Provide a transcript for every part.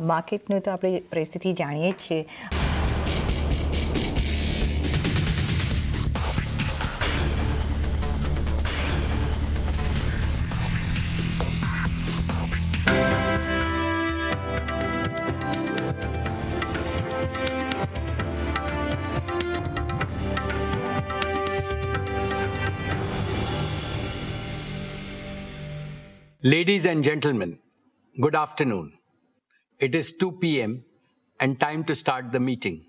માર્કેટનું તો આપણે પરિસ્થિતિ જાણીએ જ છીએ. Ladies and gentlemen, good afternoon. It is 2 p.m. and time to start the meeting.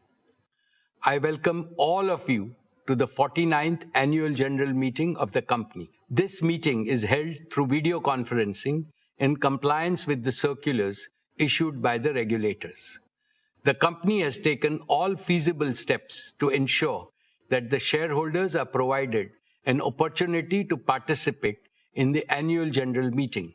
I welcome all of you to the 49th Annual General Meeting of the company. This meeting is held through video conferencing in compliance with the circulars issued by the regulators. The company has taken all feasible steps to ensure that the shareholders are provided an opportunity to participate in the annual general meeting.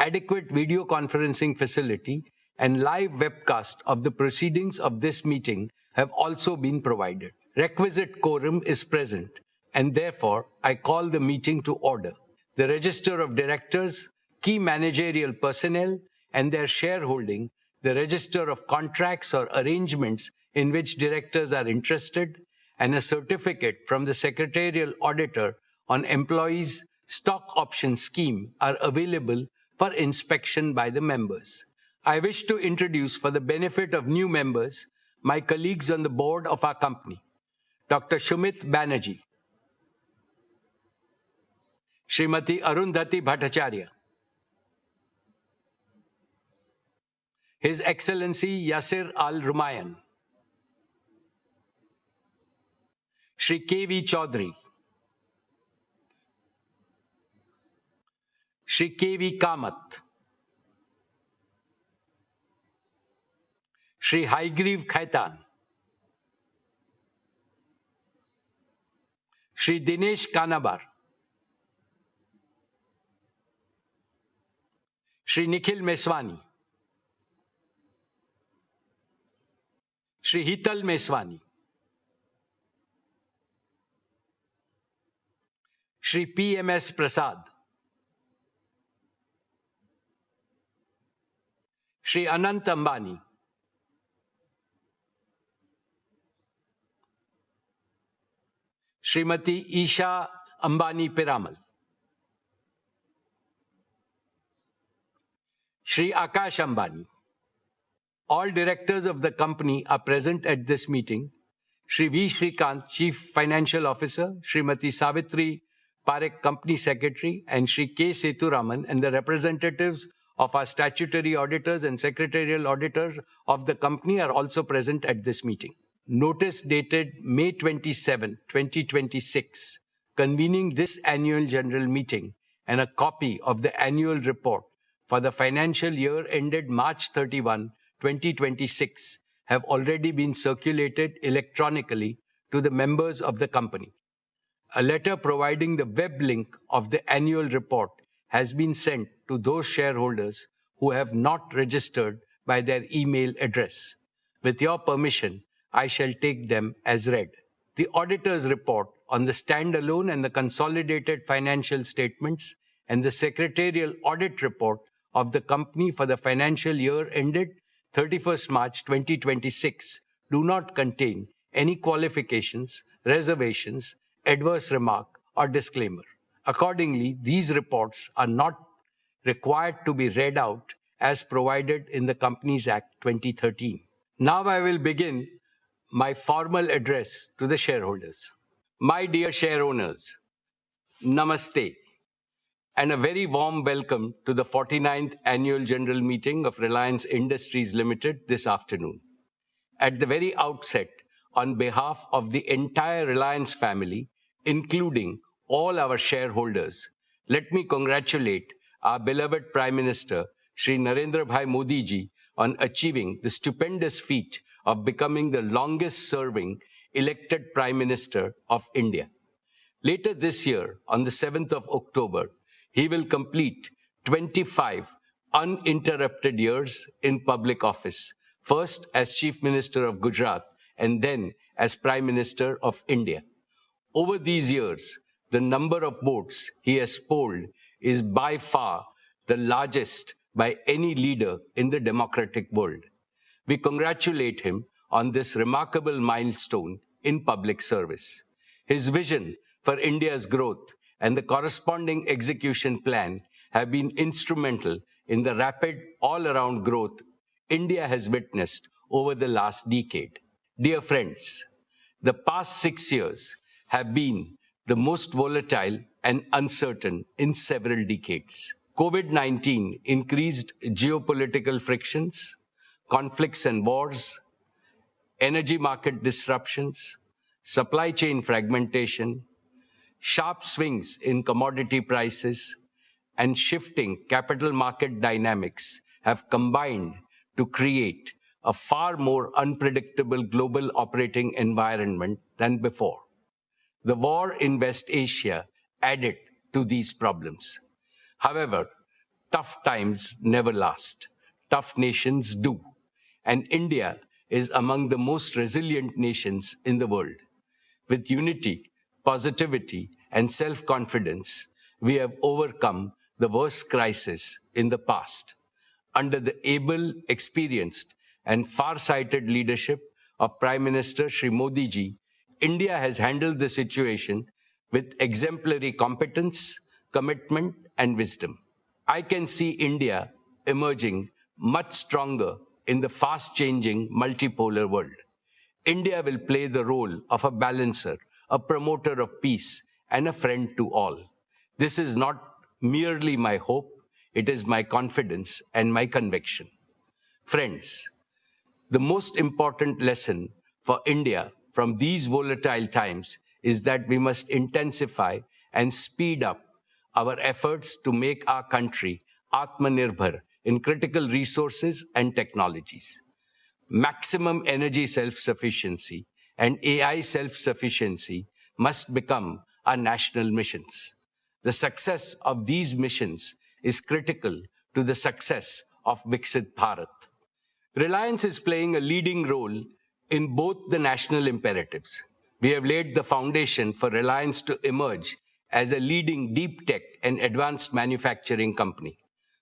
Adequate video conferencing facility and live webcast of the proceedings of this meeting have also been provided. Requisite quorum is present, and therefore I call the meeting to order. The register of directors, key managerial personnel, and their shareholding, the register of contracts or arrangements in which directors are interested, and a certificate from the secretarial auditor on employees' stock option scheme are available for inspection by the members. I wish to introduce, for the benefit of new members, my colleagues on the board of our company. Dr. Shumit Banerjee, Srimati Arundhati Bhattacharya, His Excellency Yasir Al-Rumayyan, Shri K.V. Chaudhary, Shri K.V. Kamath, Shri Haigriv Khaitan, Shri Dinesh Kanabar, Shri Nikhil Meswani, Shri Hital Meswani, Shri P.M.S. Prasad, Shri Anant Ambani, Srimati Isha Ambani Piramal, Shri Akash Ambani. All directors of the company are present at this meeting. Shri V. Shrikant, Chief Financial Officer, Srimati Savitri Parekh, Company Secretary, and Shri K. Seturaman, and the representatives of our statutory auditors and secretarial auditors of the company are also present at this meeting. Notice dated May 27, 2026, convening this annual general meeting and a copy of the annual report for the financial year ended March 31, 2026, have already been circulated electronically to the members of the company. A letter providing the web link of the annual report has been sent to those shareholders who have not registered by their email address. With your permission, I shall take them as read. The auditor's report on the standalone and the consolidated financial statements and the secretarial audit report of the company for the financial year ended 31st March 2026 do not contain any qualifications, reservations, adverse remark, or disclaimer. Accordingly, these reports are not required to be read out as provided in the Companies Act 2013. Now I will begin my formal address to the shareholders. My dear share owners, Namaste, and a very warm welcome to the 49th Annual General Meeting of Reliance Industries Limited this afternoon. At the very outset, on behalf of the entire Reliance family, including all our shareholders, let me congratulate our beloved Prime Minister, Shri Narendra Bhai Modi ji, on achieving the stupendous feat of becoming the longest-serving elected Prime Minister of India. Later this year, on the 7th of October, he will complete 25 uninterrupted years in public office, first as Chief Minister of Gujarat and then as Prime Minister of India. Over these years, the number of votes he has polled is by far the largest by any leader in the democratic world. We congratulate him on this remarkable milestone in public service. His vision for India's growth and the corresponding execution plan have been instrumental in the rapid all-around growth India has witnessed over the last decade. Dear friends, the past 6 years have been the most volatile and uncertain in several decades. COVID-19 increased geopolitical frictions, conflicts and wars, energy market disruptions, supply chain fragmentation, sharp swings in commodity prices, and shifting capital market dynamics have combined to create a far more unpredictable global operating environment than before. The war in West Asia added to these problems. However, tough times never last. Tough nations do. And India is among the most resilient nations in the world. With unity, positivity, and self-confidence, we have overcome the worst crisis in the past. Under the able, experienced, and far-sighted leadership of Prime Minister Shri Modi ji, India has handled the situation with exemplary competence, commitment, and wisdom. I can see India emerging much stronger in the fast-changing multipolar world. India will play the role of a balancer, a promoter of peace, and a friend to all. This is not merely my hope, it is my confidence and my conviction. Friends, the most important lesson for India from these volatile times is that we must intensify and speed up our efforts to make our country Atmanirbhar in critical resources and technologies. Maximum energy self-sufficiency and AI self-sufficiency must become our national missions. The success of these missions is critical to the success of Viksit Bharat. Reliance is playing a leading role in both the national imperatives. We have laid the foundation for Reliance to emerge as a leading deep tech and advanced manufacturing company.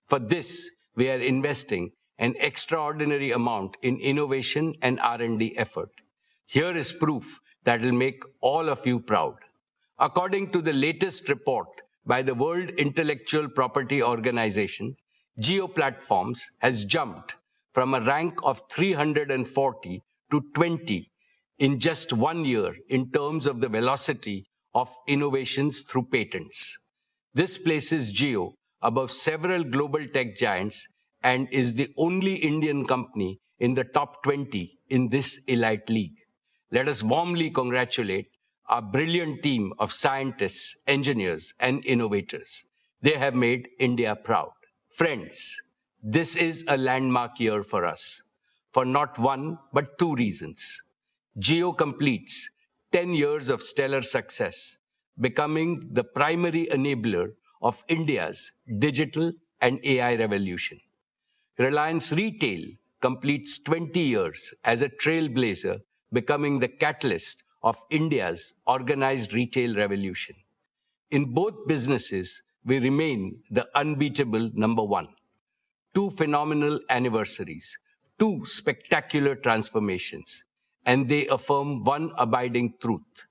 For this, we are investing an extraordinary amount in innovation and R&D effort. Here is proof that will make all of you proud. According to the latest report by the World Intellectual Property Organization, JIO Platforms has jumped from a rank of 340 to 20 in just 1 year in terms of the velocity of innovations through patents. This places JIO above several global tech giants and is the only Indian company in the top 20 in this elite league. Let us warmly congratulate our brilliant team of scientists, engineers, and innovators. They have made India proud. Friends, this is a landmark year for us, for not one, but two reasons. JIO completes 10 years of stellar success, becoming the primary enabler of India's digital and AI revolution. Reliance Retail completes 20 years as a trailblazer, becoming the catalyst of India's organized retail revolution. In both businesses, we remain the unbeatable number one. Two phenomenal anniversaries, two spectacular transformations, and they affirm one abiding truth.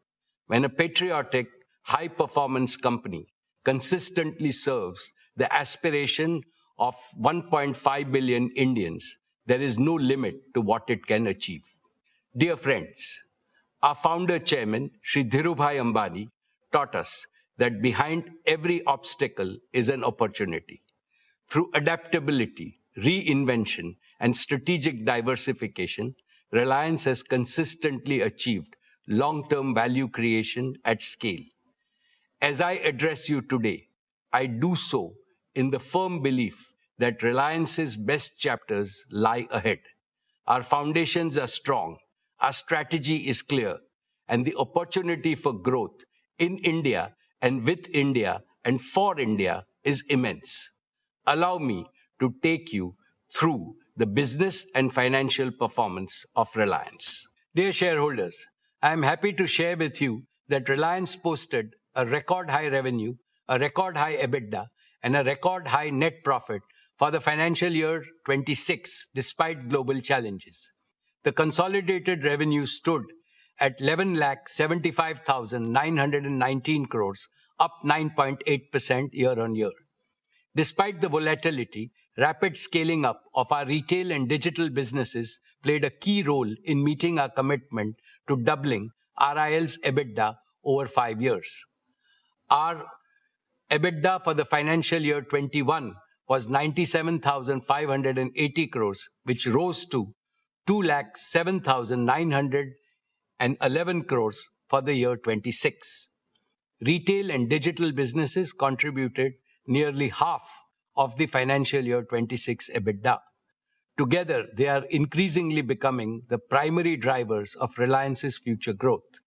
When a patriotic, high-performance company consistently serves the aspiration of 1.5 billion Indians, there is no limit to what it can achieve. Dear friends, our founder chairman, Shri Dhirubhai Ambani, taught us that behind every obstacle is an opportunity. Through adaptability, reinvention, and strategic diversification, Reliance has consistently achieved long-term value creation at scale. As I address you today, I do so in the firm belief that Reliance's best chapters lie ahead. Our foundations are strong, our strategy is clear, and the opportunity for growth in India and with India and for India is immense. Allow me to take you through the business and financial performance of Reliance. Dear shareholders, I am happy to share with you that Reliance posted a record high revenue, a record high EBITDA, and a record high net profit For the financial year 26, despite global challenges, the consolidated revenue stood at 11,75,919 crores, up 9.8% year-on-year. Despite the volatility, rapid scaling up of our retail and digital businesses played a key role in meeting our commitment to doubling RIL's EBITDA over 5 years. Our EBITDA for the financial year 21 was 97,580 crores, which rose to 2,07,911 crores for the year 26. Retail and digital businesses contributed nearly half of the financial year 26 EBITDA. Together, they are increasingly becoming the primary drivers of Reliance's future growth.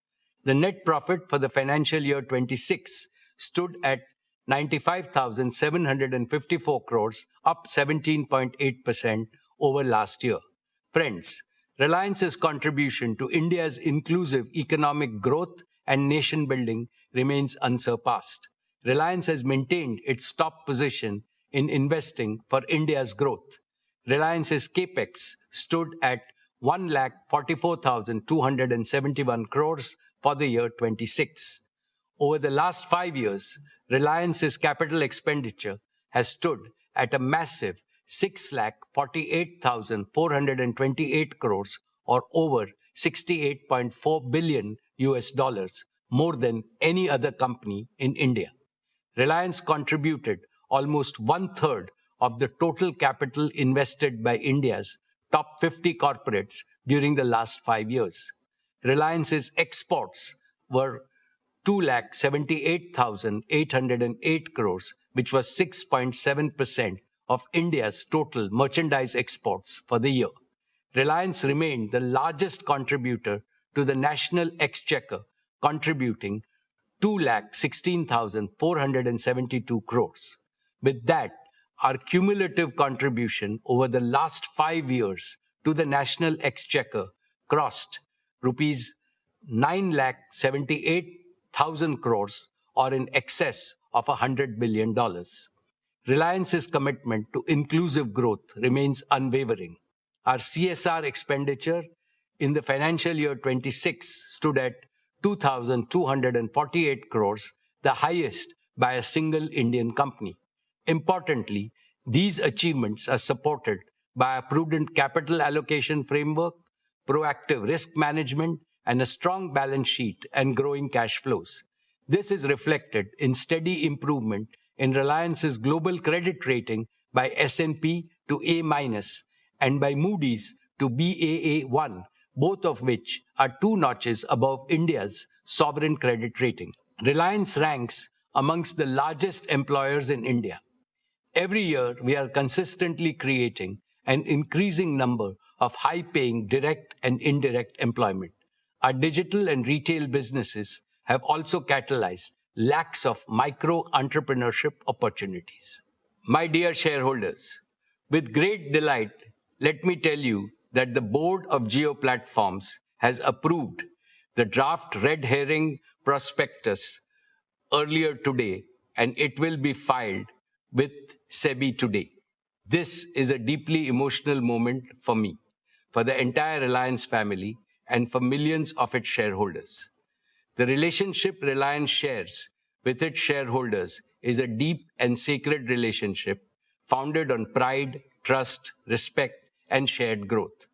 The net profit for the financial year 26 stood at 95,754 crores, up 17.8% over last year. Friends, Reliance's contribution to India's inclusive economic growth and nation building remains unsurpassed. Reliance has maintained its top position in investing for India's growth. Reliance's capex stood at 1,44,271 crores for the year 26. Over the last 5 years, Reliance's capital expenditure has stood at a massive 6,48,428 crores, or over $68.4 billion, more than any other company in India. Reliance contributed almost one-third of the total capital invested by India's top 50 corporates during the last 5 years. Reliance's exports were 2,78,808 crores, which was 6.7% of India's total merchandise exports for the year. Reliance remained the largest contributor to the national exchequer, contributing 2,16,472 crores. With that, our cumulative contribution over the last 5 years to the national exchequer crossed rupees 9,78,000 crores, or in excess of $100 billion. Reliance's commitment to inclusive growth remains unwavering. Our CSR expenditure in the financial year 26 stood at 2,248 crores, the highest by a single Indian company. Importantly, these achievements are supported by a prudent capital allocation framework, proactive risk management, and a strong balance sheet and growing cash flows. This is reflected in steady improvement in Reliance's global credit rating by S&P to A- and by Moody's to Baa1, both of which are 2 notches above India's sovereign credit rating. Reliance ranks amongst the largest employers in India. Every year, we are consistently creating an increasing number of high-paying direct and indirect employment. Our digital and retail businesses have also catalyzed lakhs of micro-entrepreneurship opportunities. My dear shareholders, with great delight, let me tell you that the board of JIO Platforms has approved the draft red herring prospectus earlier today, and it will be filed with SEBI today. This is a deeply emotional moment for me, for the entire Reliance family, and for millions of its shareholders. The relationship Reliance shares with its shareholders is a deep and sacred relationship founded on pride, trust, respect, and shared growth.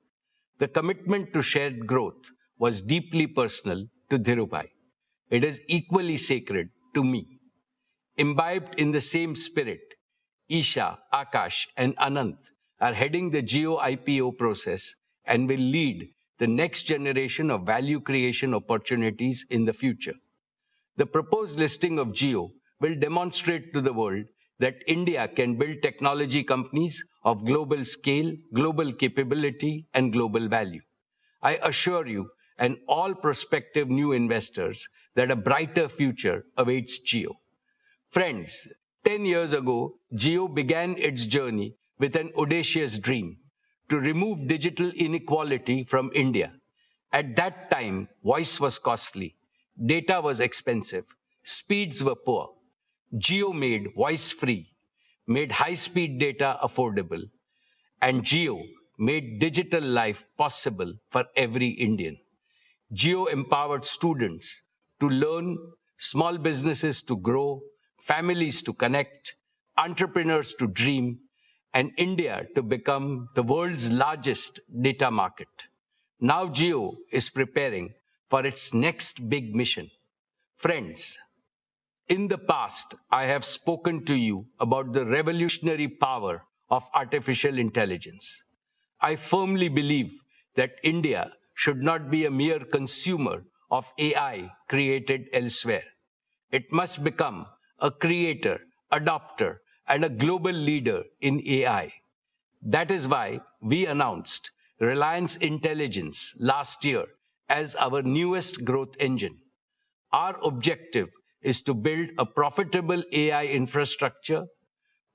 The commitment to shared growth was deeply personal to Dhirubhai. It is equally sacred to me. Imbibed in the same spirit, Isha, Akash, and Anant are heading the JIO IPO process and will lead the next generation of value creation opportunities in the future. The proposed listing of JIO will demonstrate to the world that India can build technology companies of global scale, global capability, and global value. I assure you and all prospective new investors that a brighter future awaits JIO. Friends, 10 years ago, JIO began its journey with an audacious dream: to remove digital inequality from India. At that time, voice was costly, data was expensive, speeds were poor. JIO made voice free. made high-speed data affordable, and JIO made digital life possible for every Indian. JIO empowered students to learn, small businesses to grow, families to connect, entrepreneurs to dream, and India to become the world's largest data market. Now JIO is preparing for its next big mission. Friends, in the past, I have spoken to you about the revolutionary power of artificial intelligence. I firmly believe that India should not be a mere consumer of AI created elsewhere. It must become a creator, adopter, and a global leader in AI. That is why we announced Reliance Intelligence last year as our newest growth engine. Our objective is to build a profitable AI infrastructure,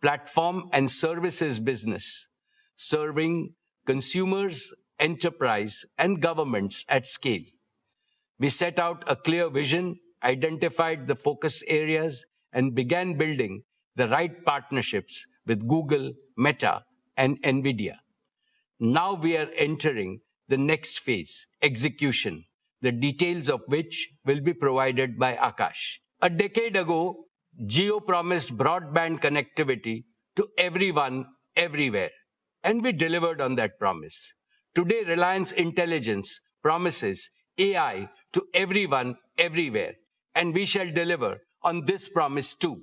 platform, and services business, serving consumers, enterprise, and governments at scale. We set out a clear vision, identified the focus areas, and began building the right partnerships with Google, Meta, and NVIDIA. Now we are entering the next phase, execution, the details of which will be provided by Akash. A decade ago, JIO promised broadband connectivity to everyone, everywhere, and we delivered on that promise. Today, Reliance Intelligence promises AI to everyone, everywhere, and we shall deliver on this promise too.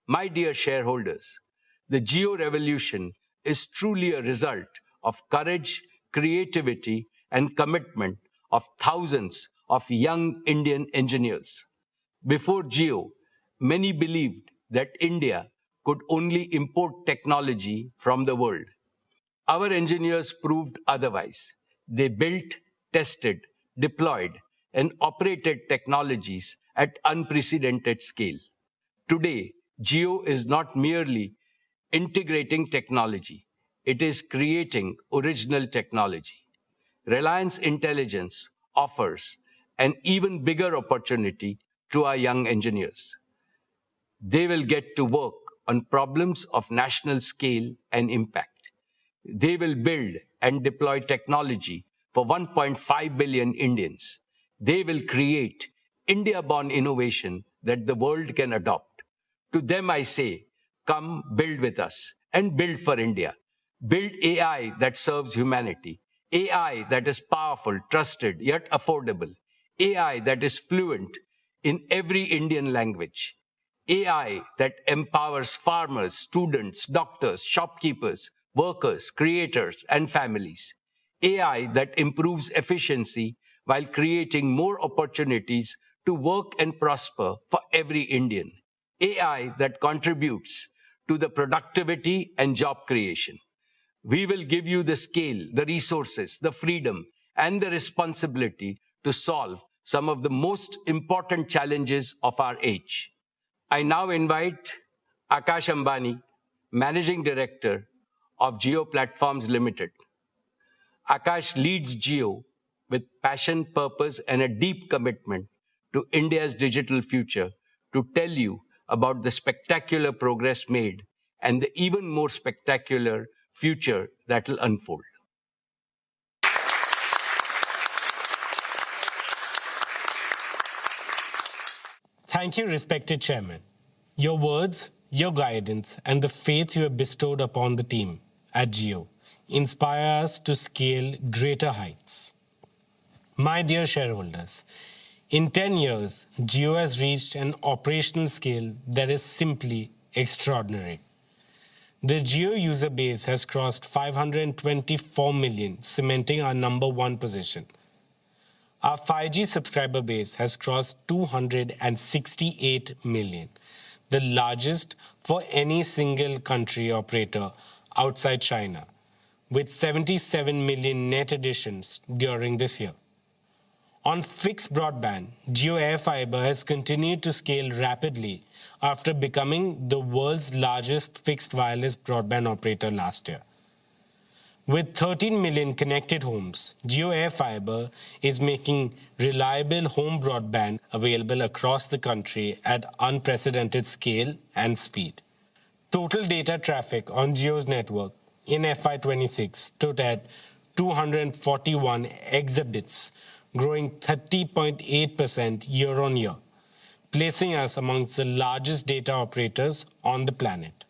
My dear shareholders, the JIO revolution is truly a result of courage, creativity, and commitment of thousands of young Indian engineers. Before JIO, many believed that India could only import technology from the world. Our engineers proved otherwise. They built, tested, deployed, and operated technologies at unprecedented scale. Today, JIO is not merely integrating technology. It is creating original technology. Reliance Intelligence offers an even bigger opportunity to our young engineers. They will get to work on problems of national scale and impact. They will build and deploy technology for 1.5 billion Indians. They will create India-born innovation that the world can adopt. To them I say, come build with us and build for India. Build AI that serves humanity. AI that is powerful, trusted, yet affordable. AI that is fluent in every Indian language. AI that empowers farmers, students, doctors, shopkeepers, workers, creators, and families. AI that improves efficiency while creating more opportunities to work and prosper for every Indian. AI that contributes to the productivity and job creation. We will give you the scale, the resources, the freedom, and the responsibility to solve some of the most important challenges of our age. I now invite Mukesh Ambani, Managing Director of JIO Platforms Limited. Akash leads JIO with passion, purpose, and a deep commitment to India's digital future to tell you about the spectacular progress made and the even more spectacular future that will unfold. Thank you, respected Chairman. Your words, your guidance, and the faith you have bestowed upon the team at JIO inspire us to scale greater heights. My dear shareholders, in 10 years, JIO has reached an operational scale that is simply extraordinary. The JIO user base has crossed 524 million, cementing our #1 position. Our 5G subscriber base has crossed 268 million, the largest for any single country operator outside China, with 77 million net additions during this year. On fixed broadband, JIO AirFiber has continued to scale rapidly after becoming the world's largest fixed wireless broadband operator last year. With 13 million connected homes, JIO AirFiber is making reliable home broadband available across the country at unprecedented scale and speed. Total data traffic on Jio's network in FY26 stood at 241 exabits, growing 30.8% year-on-year, placing us amongst the largest data operators on the planet.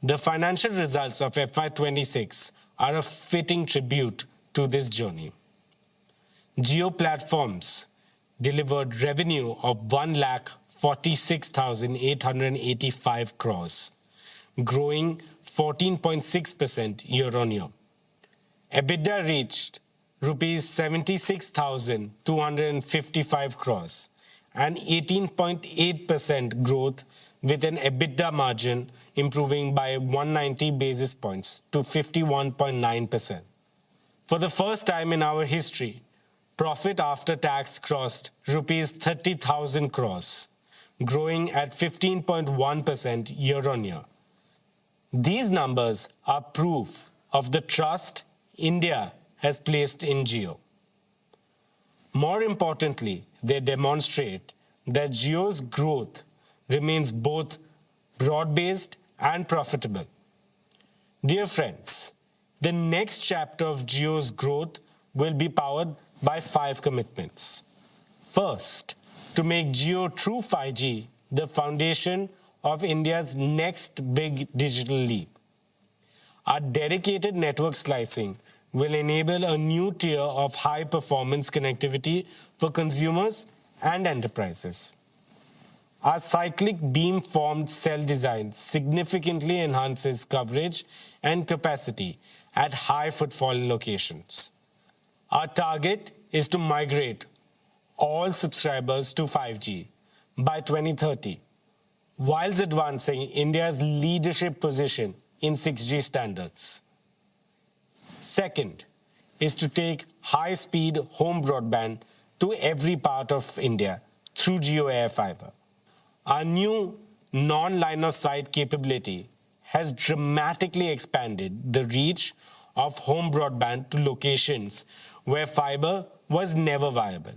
The financial results of FY26 are a fitting tribute to this journey. Jio Platforms delivered revenue of 1,46,885 crores, growing 14.6% year-on-year. EBITDA reached rupees 76,255 crores, an 18.8% growth with an EBITDA margin improving by 190 basis points to 51.9%. For the first time in our history, profit after tax crossed rupees 30,000 crores, growing at 15.1% year-on-year. These numbers are proof of the trust India has placed in Jio. More importantly, they demonstrate that Jio's growth remains both broad-based and profitable. Dear friends, the next chapter of Jio's growth will be powered by 5 commitments. First, to make Jio True 5G the foundation of India's next big digital leap. Our dedicated network slicing will enable a new tier of high-performance connectivity for consumers and enterprises. Our cyclic beam-formed cell design significantly enhances coverage and capacity at high-footfall locations. Our target is to migrate all subscribers to 5G by 2030, whilst advancing India's leadership position in 6G standards. Second is to take high-speed home broadband to every part of India through Jio AirFiber. Our new non-line-of-sight capability has dramatically expanded the reach of home broadband to locations where fiber was never viable.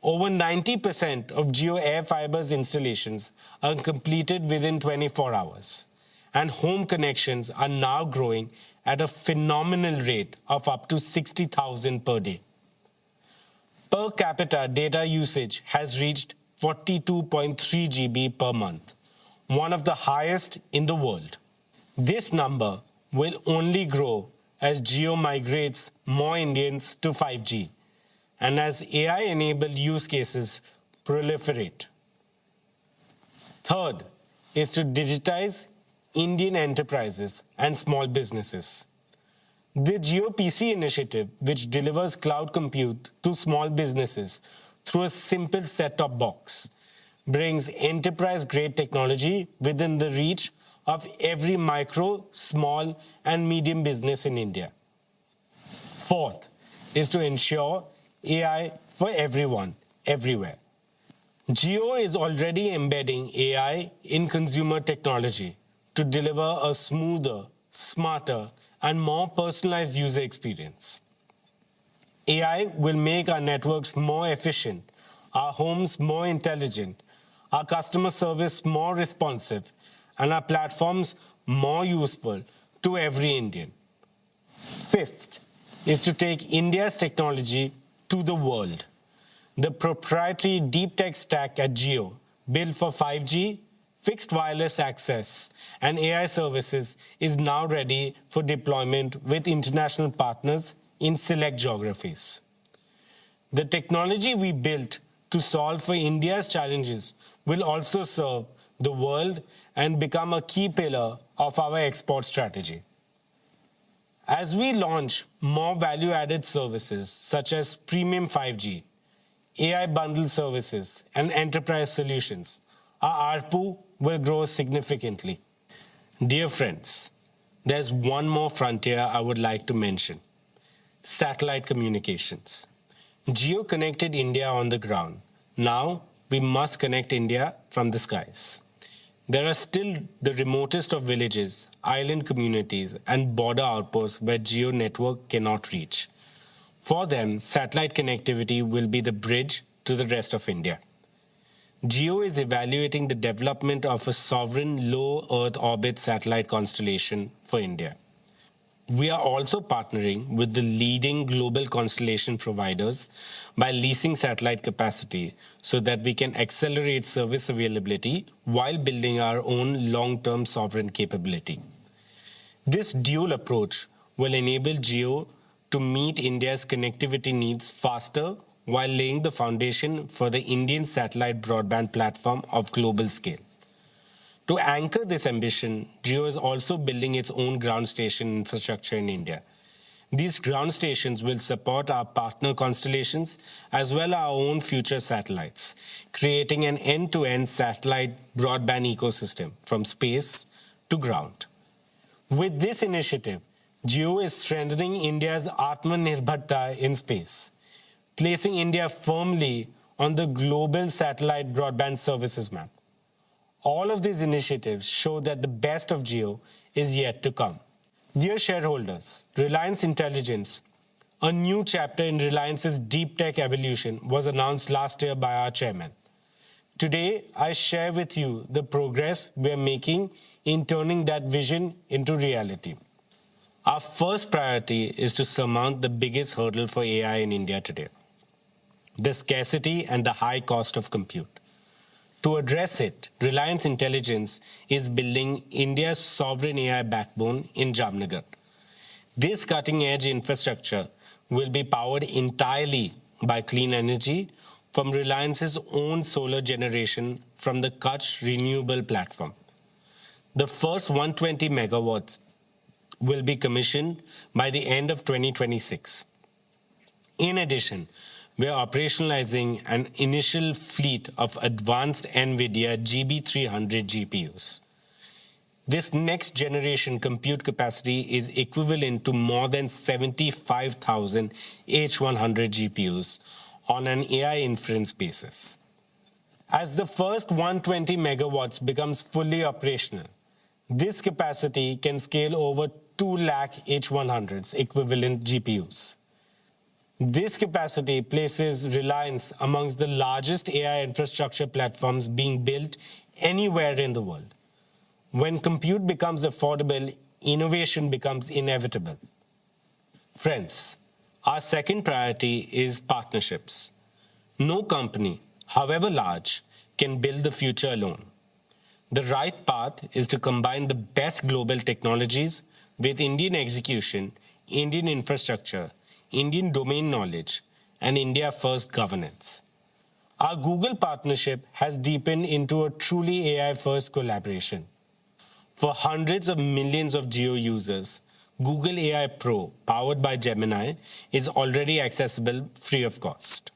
Over 90% of Jio AirFiber's installations are completed within 24 hours, and home connections are now growing at a phenomenal rate of up to 60,000 per day. Per capita data usage has reached 42.3 GB per month, one of the highest in the world. This number will only grow as Jio migrates more Indians to 5G and as AI-enabled use cases proliferate. Third is to digitize Indian enterprises and small businesses. The Jio PC initiative, which delivers cloud compute to small businesses through a simple set-top box, brings enterprise-grade technology within the reach of every micro, small, and medium business in India. Fourth is to ensure AI for everyone, everywhere. Jio is already embedding AI in consumer technology to deliver a smoother, smarter, and more personalized user experience. AI will make our networks more efficient, our homes more intelligent, our customer service more responsive, and our platforms more useful to every Indian. Fifth is to take India's technology to the world. The proprietary deep tech stack at Jio, built for 5G, fixed wireless access, and AI services, is now ready for deployment with international partners in select geographies. The technology we built to solve for India's challenges will also serve the world and become a key pillar of our export strategy. As we launch more value-added services such as premium 5G, AI bundle services, and enterprise solutions, our ARPU will grow significantly. Dear friends, there's one more frontier I would like to mention: satellite communications. Jio connected India on the ground. Now we must connect India from the skies. There are still the remotest of villages, island communities, and border outposts where Jio network cannot reach. For them, satellite connectivity will be the bridge to the rest of India. JIO is evaluating the development of a sovereign low Earth orbit satellite constellation for India. We are also partnering with the leading global constellation providers by leasing satellite capacity so that we can accelerate service availability while building our own long-term sovereign capability. This dual approach will enable JIO to meet India's connectivity needs faster while laying the foundation for the Indian satellite broadband platform of global scale. To anchor this ambition, JIO is also building its own ground station infrastructure in India. These ground stations will support our partner constellations as well as our own future satellites, creating an end-to-end satellite broadband ecosystem from space to ground. With this initiative, JIO is strengthening India's Atmanirbharta in space, placing India firmly on the global satellite broadband services map. All of these initiatives show that the best of JIO is yet to come. Dear shareholders, Reliance Intelligence, a new chapter in Reliance's deep tech evolution, was announced last year by our chairman. Today, I share with you the progress we are making in turning that vision into reality. Our first priority is to surmount the biggest hurdle for AI in India today: the scarcity and the high cost of compute. To address it, Reliance Intelligence is building India's sovereign AI backbone in Jamnagar. This cutting-edge infrastructure will be powered entirely by clean energy from Reliance's own solar generation from the Kutch Renewable Platform. The first 120 megawatts will be commissioned by the end of 2026. In addition, we are operationalizing an initial fleet of advanced NVIDIA GB300 GPUs. This next-generation compute capacity is equivalent to more than 75,000 H100 GPUs on an AI inference basis. As the first 120 megawatts becomes fully operational, this capacity can scale over 2 lakh H100s equivalent GPUs. This capacity places Reliance amongst the largest AI infrastructure platforms being built anywhere in the world. When compute becomes affordable, innovation becomes inevitable. Friends, our second priority is partnerships. No company, however large, can build the future alone. The right path is to combine the best global technologies with Indian execution, Indian infrastructure, Indian domain knowledge, and India-first governance. Our Google partnership has deepened into a truly AI-first collaboration. For hundreds of millions of JIO users, Google AI Pro, powered by Gemini, is already accessible free of cost.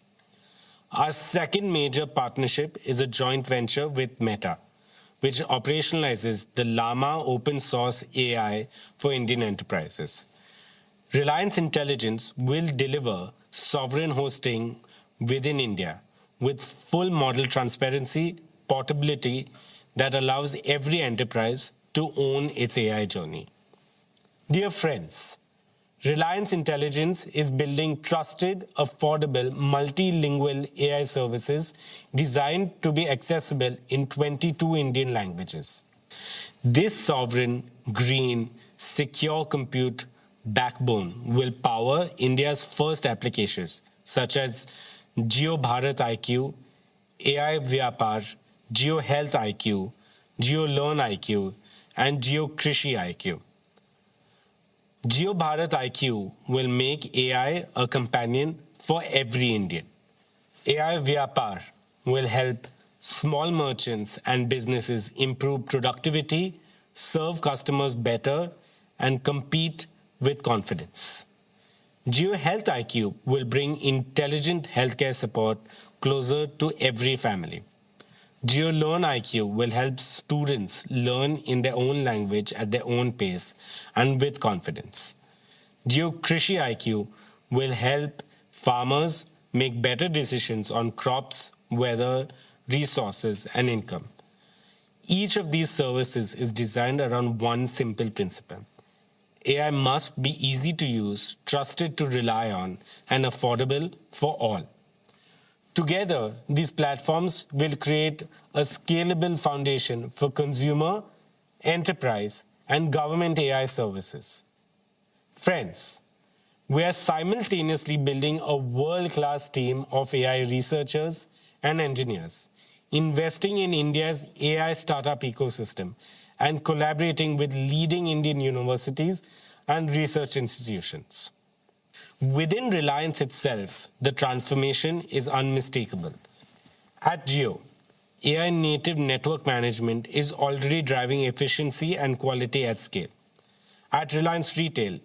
Our second major partnership is a joint venture with Meta, which operationalizes the Llama open source AI for Indian enterprises. Reliance Intelligence will deliver sovereign hosting within India with full model transparency, portability that allows every enterprise to own its AI journey. Dear friends, Reliance Intelligence is building trusted, affordable, multilingual AI services designed to be accessible in 22 Indian languages. This sovereign, green, secure compute backbone will power India's first applications such as JIO Bharat IQ, AI Vyapar, JIO Health IQ, JIO Learn IQ, and JIO Krishi IQ. JIO Bharat IQ will make AI a companion for every Indian. AI Vyapar will help small merchants and businesses improve productivity, serve customers better, and compete with confidence. JIO Health IQ will bring intelligent healthcare support closer to every family. JIO Learn IQ will help students learn in their own language at their own pace and with confidence. JIO Krishi IQ will help farmers make better decisions on crops, weather, resources, and income. Each of these services is designed around one simple principle: AI must be easy to use, trusted to rely on, and affordable for all. Together, these platforms will create a scalable foundation for consumer, enterprise, and government AI services. Friends, we are simultaneously building a world-class team of AI researchers and engineers, investing in India's AI startup ecosystem, and collaborating with leading Indian universities and research institutions. Within Reliance itself, the transformation is unmistakable. At JIO, AI native network management is already driving efficiency and quality at scale. At Reliance Retail,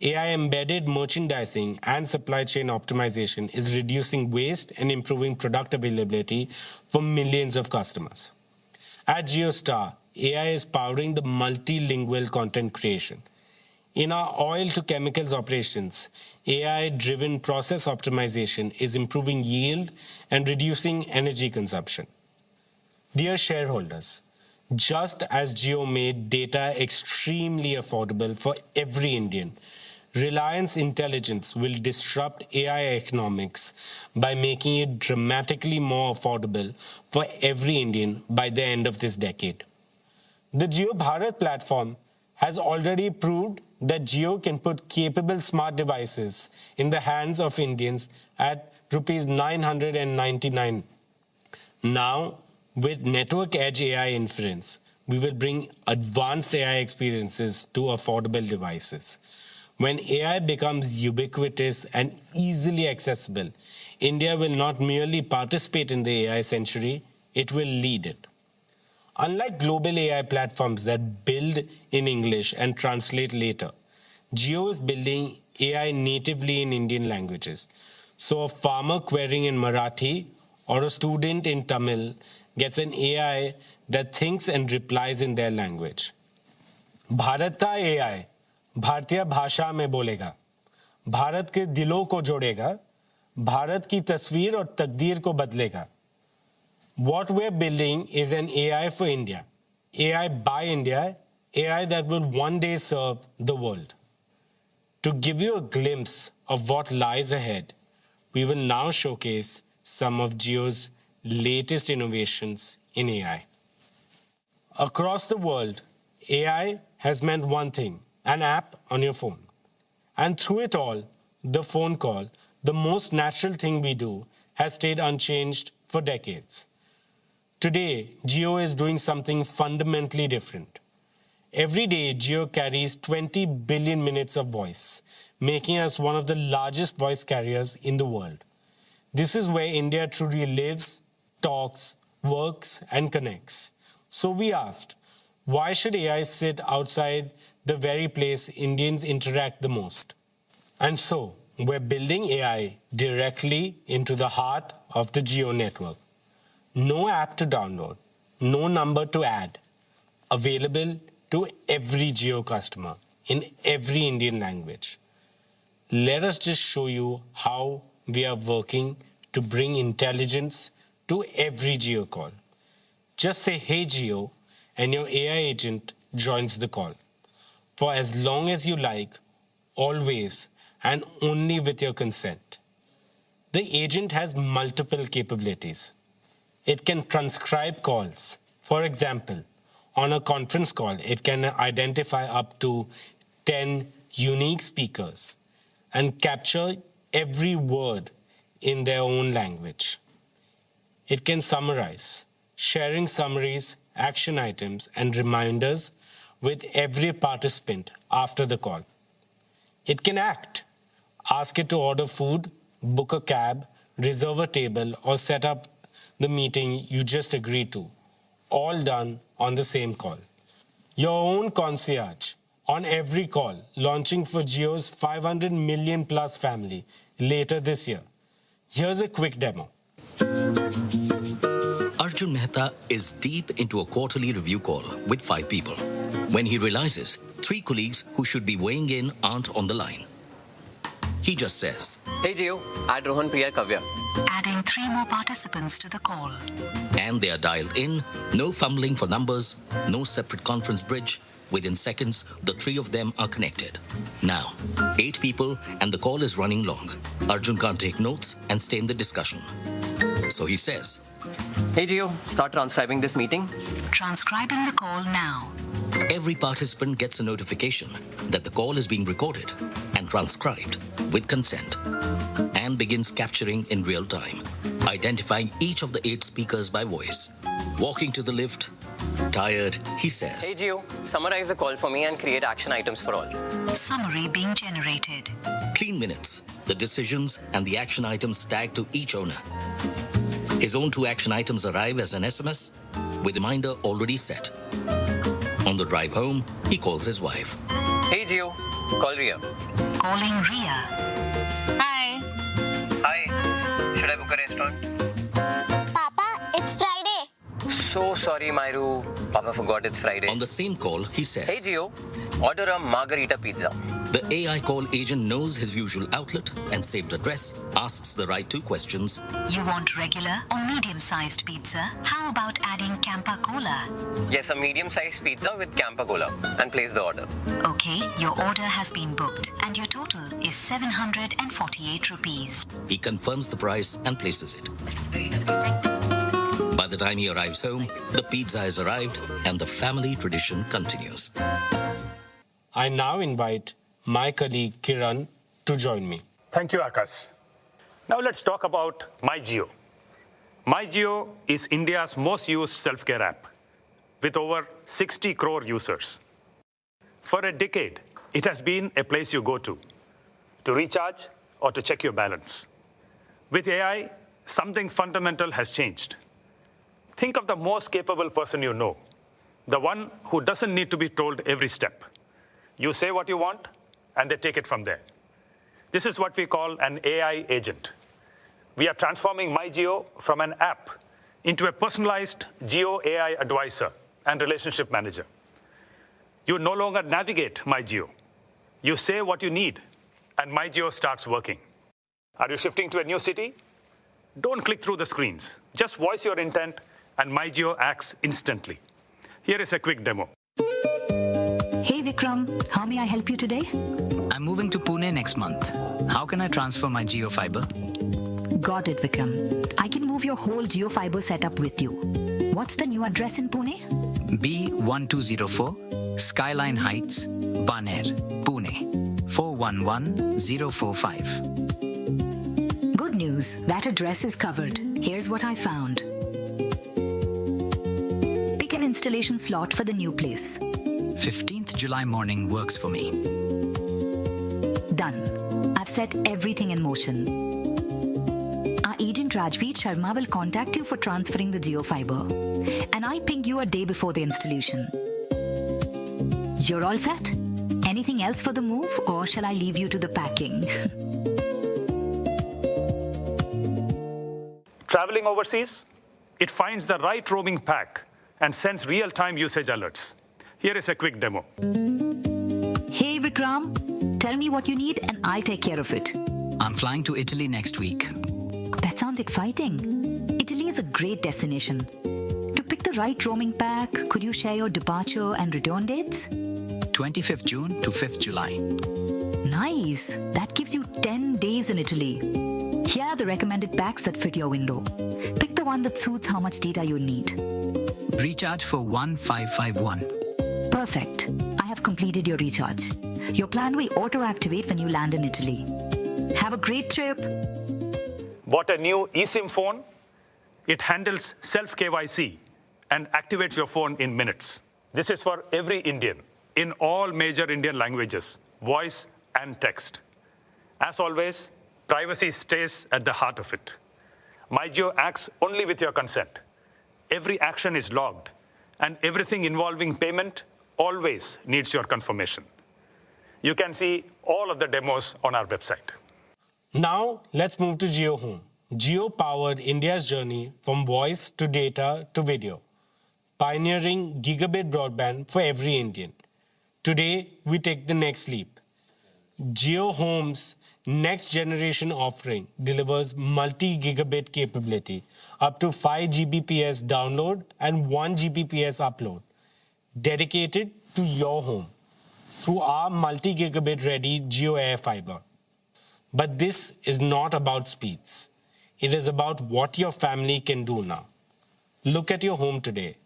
AI embedded merchandising and supply chain optimization is reducing waste and improving product availability for millions of customers. At JioStar, AI is powering the multilingual content creation. In our oil to chemicals operations, AI-driven process optimization is improving yield and reducing energy consumption. Dear shareholders, just as Jio made data extremely affordable for every Indian, Reliance Intelligence will disrupt AI economics by making it dramatically more affordable for every Indian by the end of this decade. The Jio Bharat platform has already proved that Jio can put capable smart devices in the hands of Indians at Rs 999. Now, with Network Edge AI inference, we will bring advanced AI experiences to affordable devices. When AI becomes ubiquitous and easily accessible, India will not merely participate in the AI century, it will lead it. Unlike global AI platforms that build in English and translate later, Jio is building AI natively in Indian languages. So a farmer querying in Marathi or a student in Tamil gets an AI that thinks and replies in their language. Bharat का AI भारतीय भाषा में बोलेगा, भारत के दिलों को जोड़ेगा, भारत की तस्वीर और तकदीर को बदलेगा. What we're building is an AI for India, AI by India, AI that will one day serve the world. To give you a glimpse of what lies ahead, we will now showcase some of Jio's latest innovations in AI. Across the world, AI has meant one thing, an app on your phone. And through it all, the phone call, the most natural thing we do, has stayed unchanged for decades. Today, Jio is doing something fundamentally different. Every day, Jio carries 20 billion minutes of voice, making us one of the largest voice carriers in the world. This is where India truly lives, talks, works, and connects. So we asked, why should AI sit outside the very place Indians interact the most? And so, we're building AI directly into the heart of the Jio network. No app to download, no number to add, available to every Jio customer in every Indian language. Let us just show you how we are working to bring intelligence to every Jio call. Just say, "Hey Jio," and your AI agent joins the call. For as long as you like, always, and only with your consent. The agent has multiple capabilities. It can transcribe calls. For example, on a conference call, it can identify up to 10 unique speakers and capture every word in their own language. It can summarize, sharing summaries, action items, and reminders with every participant after the call. It can act. Ask it to order food, book a cab, reserve a table, or set up the meeting you just agreed to, all done on the same call. Your own concierge on every call, launching for Jio's 500 million plus family later this year. Here's a quick demo. Arjun Mehta is deep into a quarterly review call with 5 people when he realizes 3 colleagues who should be weighing in aren't on the line. He just says, "Hey Jio, add Rohan, Priya, Kavya." Adding 3 more participants to the call. and they are dialed in, no fumbling for numbers, no separate conference bridge. Within seconds, the 3 of them are connected. Now, 8 people and the call is running long. Arjun can't take notes and stay in the discussion. So he says, Hey Jio, start transcribing this meeting. Transcribing the call now. every participant gets a notification that the call is being recorded and transcribed with consent and begins capturing in real time, identifying each of the 8 speakers by voice. Walking to the lift, tired, he says, Hey Jio, summarize the call for me and create action items for all. Summary being generated. clean minutes, the decisions and the action items tagged to each owner. His own 2 action items arrive as an SMS with reminder already set. On the drive home, he calls his wife. Hey Jio, call Ria. Calling Ria. Hi. Hi, should I book a restaurant? Papa, it's Friday. So sorry, Myru. Papa forgot it's Friday. On the same call, he says, Hey Jio, order a margarita pizza. The AI call agent knows his usual outlet and saved address, asks the right 2 questions. You want regular or medium-sized pizza? How about adding Campa Cola? Yes, a medium-sized pizza with Campa Cola and place the order. Okay, your order has been booked and your total is 748 rupees. He confirms the price and places it. By the time he arrives home, the pizza has arrived and the family tradition continues. I now invite my colleague Kiran to join me. Thank you, Akash. Now let's talk about MyJio. MyJio is India's most used self-care app with over 60 crore users. For a decade, it has been a place you go to recharge or to check your balance. With AI, something fundamental has changed. Think of the most capable person you know, the one who doesn't need to be told every step. You say what you want, and they take it from there. This is what we call an AI agent. We are transforming MyJio from an app into a personalized Jio AI advisor and relationship manager. You no longer navigate MyJio. You say what you need, and MyJio starts working. Are you shifting to a new city? Don't click through the screens. Just voice your intent, and MyJio acts instantly. Here is a quick demo. Hey Vikram, how may I help you today? I'm moving to Pune next month. How can I transfer my Jio fiber? Got it, Vikram. I can move your whole JioFiber setup with you. What's the new address in Pune? B1204, Skyline Heights, Baner, Pune, 411045. Good news, that address is covered. Here's what I found. Pick an installation slot for the new place. 15th July morning works for me. Done. I've set everything in motion. Our agent Rajveer Sharma will contact you for transferring the JioFiber. And I ping you a day before the installation. You're all set? Anything else for the move, or shall I leave you to the packing? Traveling overseas, it finds the right roaming pack and sends real-time usage alerts. Here is a quick demo. Hey Vikram, tell me what you need and I'll take care of it. I'm flying to Italy next week. That sounds exciting. Italy is a great destination. To pick the right roaming pack, could you share your departure and return dates? 25th June to 5th July. Nice. That gives you 10 days in Italy. Here are the recommended packs that fit your window. Pick the one that suits how much data you need. Recharge for 1551. Perfect. I have completed your recharge. Your plan will auto-activate when you land in Italy. Have a great trip. Bought a new eSIM phone? It handles self-KYC and activates your phone in minutes. This is for every Indian in all major Indian languages, voice and text. As always, privacy stays at the heart of it. MyJio acts only with your consent. Every action is logged, and everything involving payment always needs your confirmation. You can see all of the demos on our website. Now, let's move to Jio Home. Jio powered India's journey from voice to data to video, pioneering gigabit broadband for every Indian. Today, we take the next leap. Jio Home's next generation offering delivers multi-gigabit capability, up to 5 Gbps download and 1 Gbps upload, dedicated to your home through our multi-gigabit ready Jio Air Fiber. But this is not about speeds. It is about what your family can do now. Look at your home today.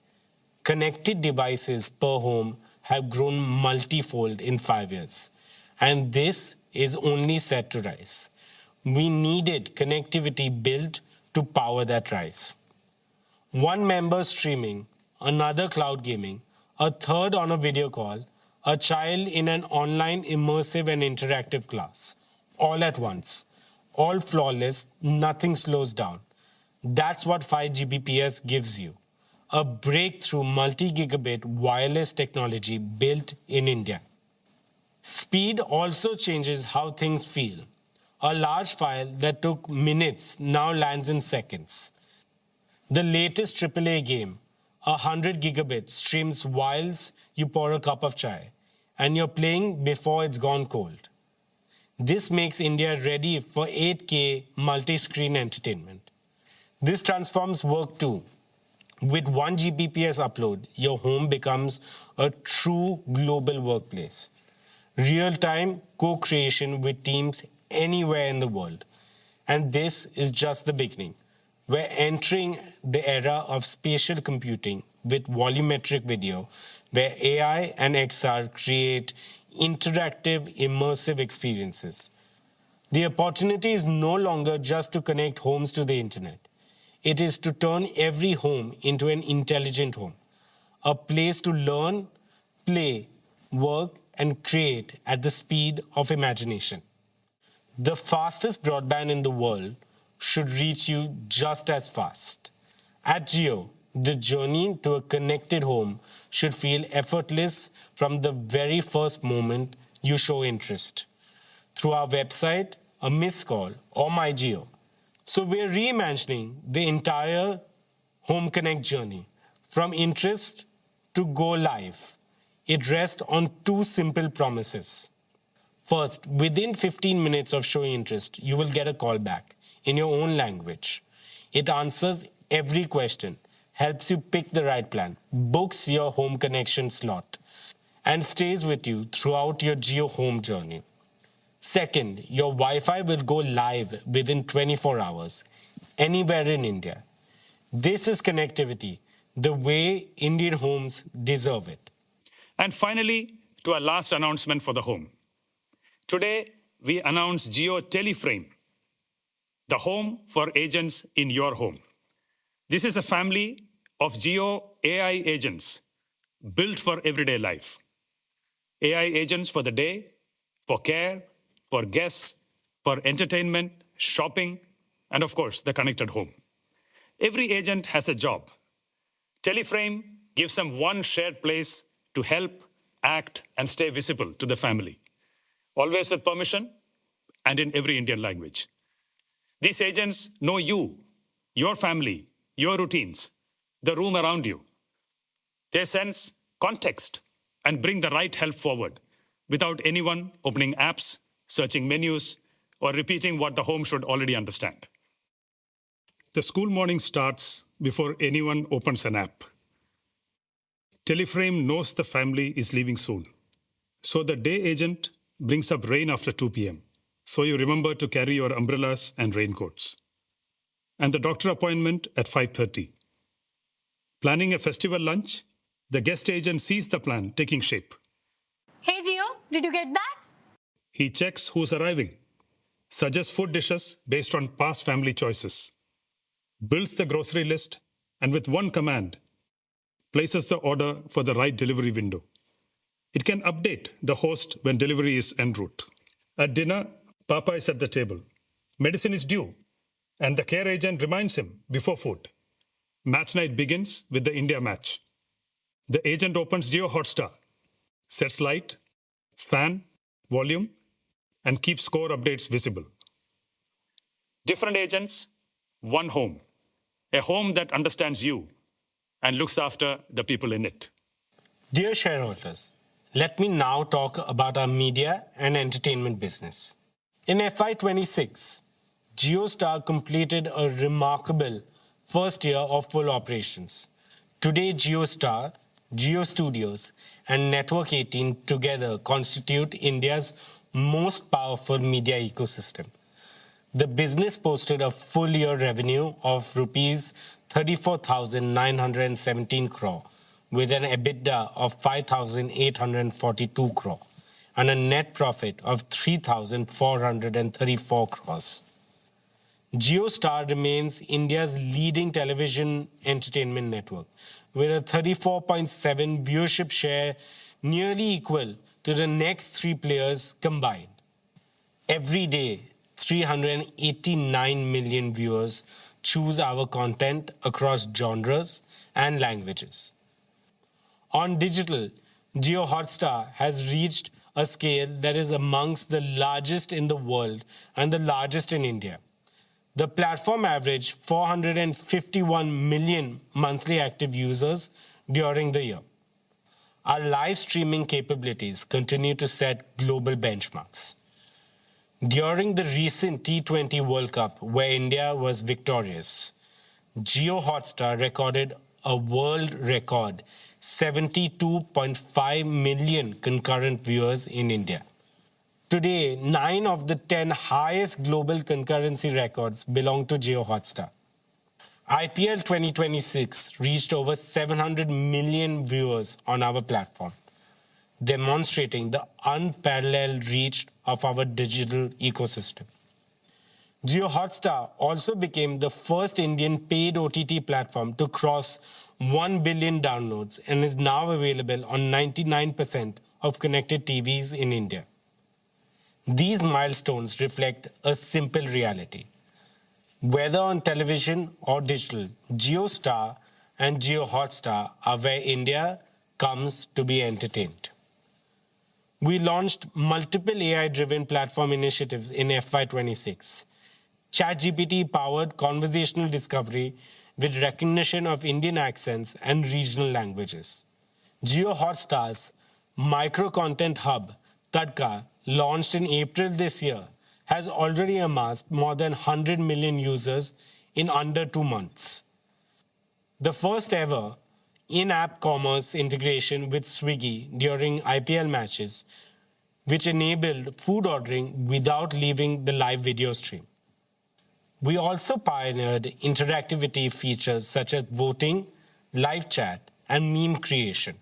Connected devices per home have grown multifold in 5 years. And this is only set to rise. We needed connectivity built to power that rise. One member streaming, another cloud gaming, a third on a video call, a child in an online immersive and interactive class, all at once, all flawless, nothing slows down. That's what 5 Gbps gives you, a breakthrough multi-gigabit wireless technology built in India. Speed also changes how things feel. A large file that took minutes now lands in seconds. The latest AAA game, 100 gigabits, streams whilst you pour a cup of chai, and you're playing before it's gone cold. This makes India ready for 8K multi-screen entertainment. This transforms work too. With 1 Gbps upload, your home becomes a true global workplace. Real-time co-creation with teams anywhere in the world. And this is just the beginning. We're entering the era of spatial computing with volumetric video, where AI and XR create interactive, immersive experiences. The opportunity is no longer just to connect homes to the internet. It is to turn every home into an intelligent home, a place to learn, play, work, and create at the speed of imagination. The fastest broadband in the world should reach you just as fast. At JIO, the journey to a connected home should feel effortless from the very first moment you show interest. Through our website, a missed call, or My JIO. So we're reimagining the entire Home Connect journey, from interest to go live. It rests on 2 simple promises. First, within 15 minutes of showing interest, you will get a call back in your own language. It answers every question, helps you pick the right plan, books your home connection slot, and stays with you throughout your JIO home journey. Second, your Wi-Fi will go live within 24 hours, anywhere in India. This is connectivity, the way Indian homes deserve it. And finally, to our last announcement for the home. Today, we announce JIO Teleframe, the home for agents in your home. This is a family of JIO AI agents built for everyday life. AI agents for the day, for care, for guests, for entertainment, shopping, and of course, the connected home. Every agent has a job. Teleframe gives them one shared place to help, act, and stay visible to the family, always with permission and in every Indian language. These agents know you, your family, your routines, the room around you. They sense context and bring the right help forward without anyone opening apps, searching menus, or repeating what the home should already understand. The school morning starts before anyone opens an app. Teleframe knows the family is leaving soon. So the day agent brings up rain after 2 p.m. So you remember to carry your umbrellas and raincoats. And the doctor appointment at 5:30. Planning a festival lunch, the guest agent sees the plan taking shape. Hey Gio, did you get that? He checks who's arriving, suggests food dishes based on past family choices, builds the grocery list, and with one command, places the order for the right delivery window. It can update the host when delivery is en route. At dinner, Papa is at the table. Medicine is due, and the care agent reminds him before food. Match night begins with the India match. The agent opens JIO Hotstar, sets light, fan, volume, and keeps score updates visible. Different agents, one home. A home that understands you and looks after the people in it. Dear shareholders, let me now talk about our media and entertainment business. In FY26, JioStar completed a remarkable first year of full operations. Today, JioStar, Jio Studios, and Network 18 together constitute India's most powerful media ecosystem. the business posted a full year revenue of rupees 34,917 crore with an EBITDA of 5,842 crore and a net profit of 3,434 crores. JioStar remains India's leading television entertainment network with a 34.7 viewership share, nearly equal to the next three players combined. Every day, 389 million viewers choose our content across genres and languages. On digital, Jio Hotstar has reached a scale that is amongst the largest in the world and the largest in India. The platform averaged 451 million monthly active users during the year. Our live streaming capabilities continue to set global benchmarks. During the recent T20 World Cup, where India was victorious, Jio Hotstar recorded a world record 72.5 million concurrent viewers in India. Today, 9 of the 10 highest global concurrency records belong to Jio Hotstar. IPL 2026 reached over 700 million viewers on our platform, demonstrating the unparalleled reach of our digital ecosystem. Jio Hotstar also became the first Indian paid OTT platform to cross 1 billion downloads and is now available on 99% of connected TVs in India. These milestones reflect a simple reality. Whether on television or digital, JioStar and Jio Hotstar are where India comes to be entertained. We launched multiple AI-driven platform initiatives in FY26. ChatGPT-powered conversational discovery with recognition of Indian accents and regional languages. Jio Hotstar's micro-content hub, Tadka, launched in April this year, has already amassed more than 100 million users in under 2 months. The first ever in-app commerce integration with Swiggy during IPL matches, which enabled food ordering without leaving the live video stream. We also pioneered interactivity features such as voting, live chat, and meme creation.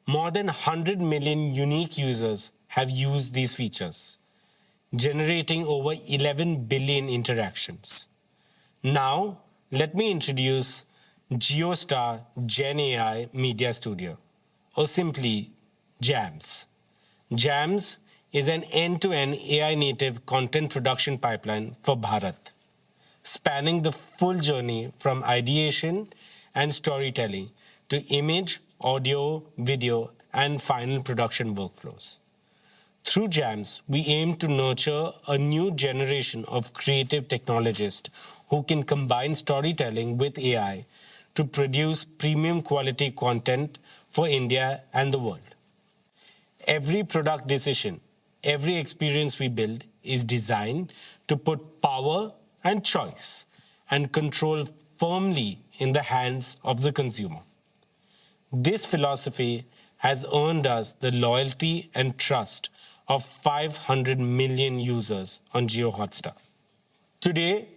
More than 100 million unique users have used these features, generating over 11 billion interactions. Now, let me introduce JioStar Gen AI Media Studio, or simply JAMS. JAMS is an end-to-end AI-native content production pipeline for Bharat, spanning the full journey from ideation and storytelling to image, audio, video, and final production workflows. Through JAMS, we aim to nurture a new generation of creative technologists who can combine storytelling with AI to produce premium quality content for India and the world. Every product decision, every experience we build is designed to put power and choice and control firmly in the hands of the consumer. This philosophy has earned us the loyalty and trust of 500 million users on Jio Hotstar. Today,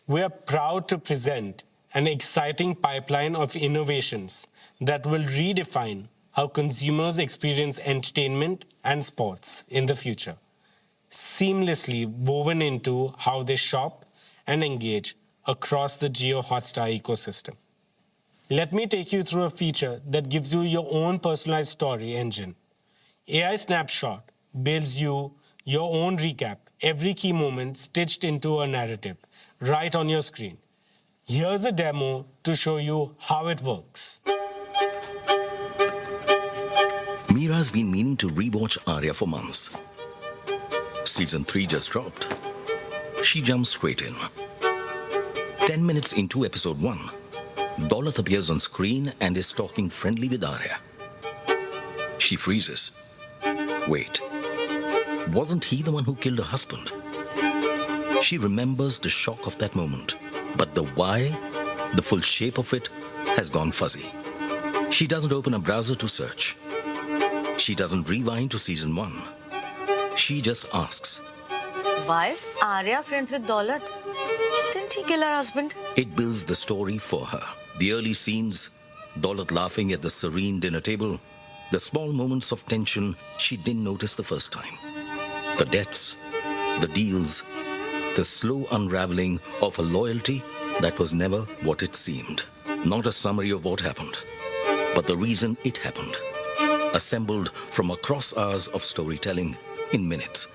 we are proud to present an exciting pipeline of innovations that will redefine how consumers experience entertainment and sports in the future, seamlessly woven into how they shop and engage across the Jio Hotstar ecosystem. Let me take you through a feature that gives you your own personalized story engine. AI Snapshot builds you your own recap, every key moment stitched into a narrative, right on your screen. Here's a demo to show you how it works. Meera's been meaning to rewatch Arya for months. Season 3 just dropped. She jumps straight in. 10 minutes into episode 1, Daulat appears on screen and is talking friendly with Arya. She freezes. Wait, wasn't he the one who killed her husband? She remembers the shock of that moment, but the why, the full shape of it, has gone fuzzy. She doesn't open a browser to search. She doesn't rewind to season 1. She just asks, Why is Arya friends with Daulat? Didn't he kill her husband? It builds the story for her. The early scenes, Daulat laughing at the serene dinner table, the small moments of tension she didn't notice the first time. The debts, the deals, the slow unraveling of a loyalty that was never what it seemed. Not a summary of what happened, but the reason it happened. Assembled from across hours of storytelling in minutes.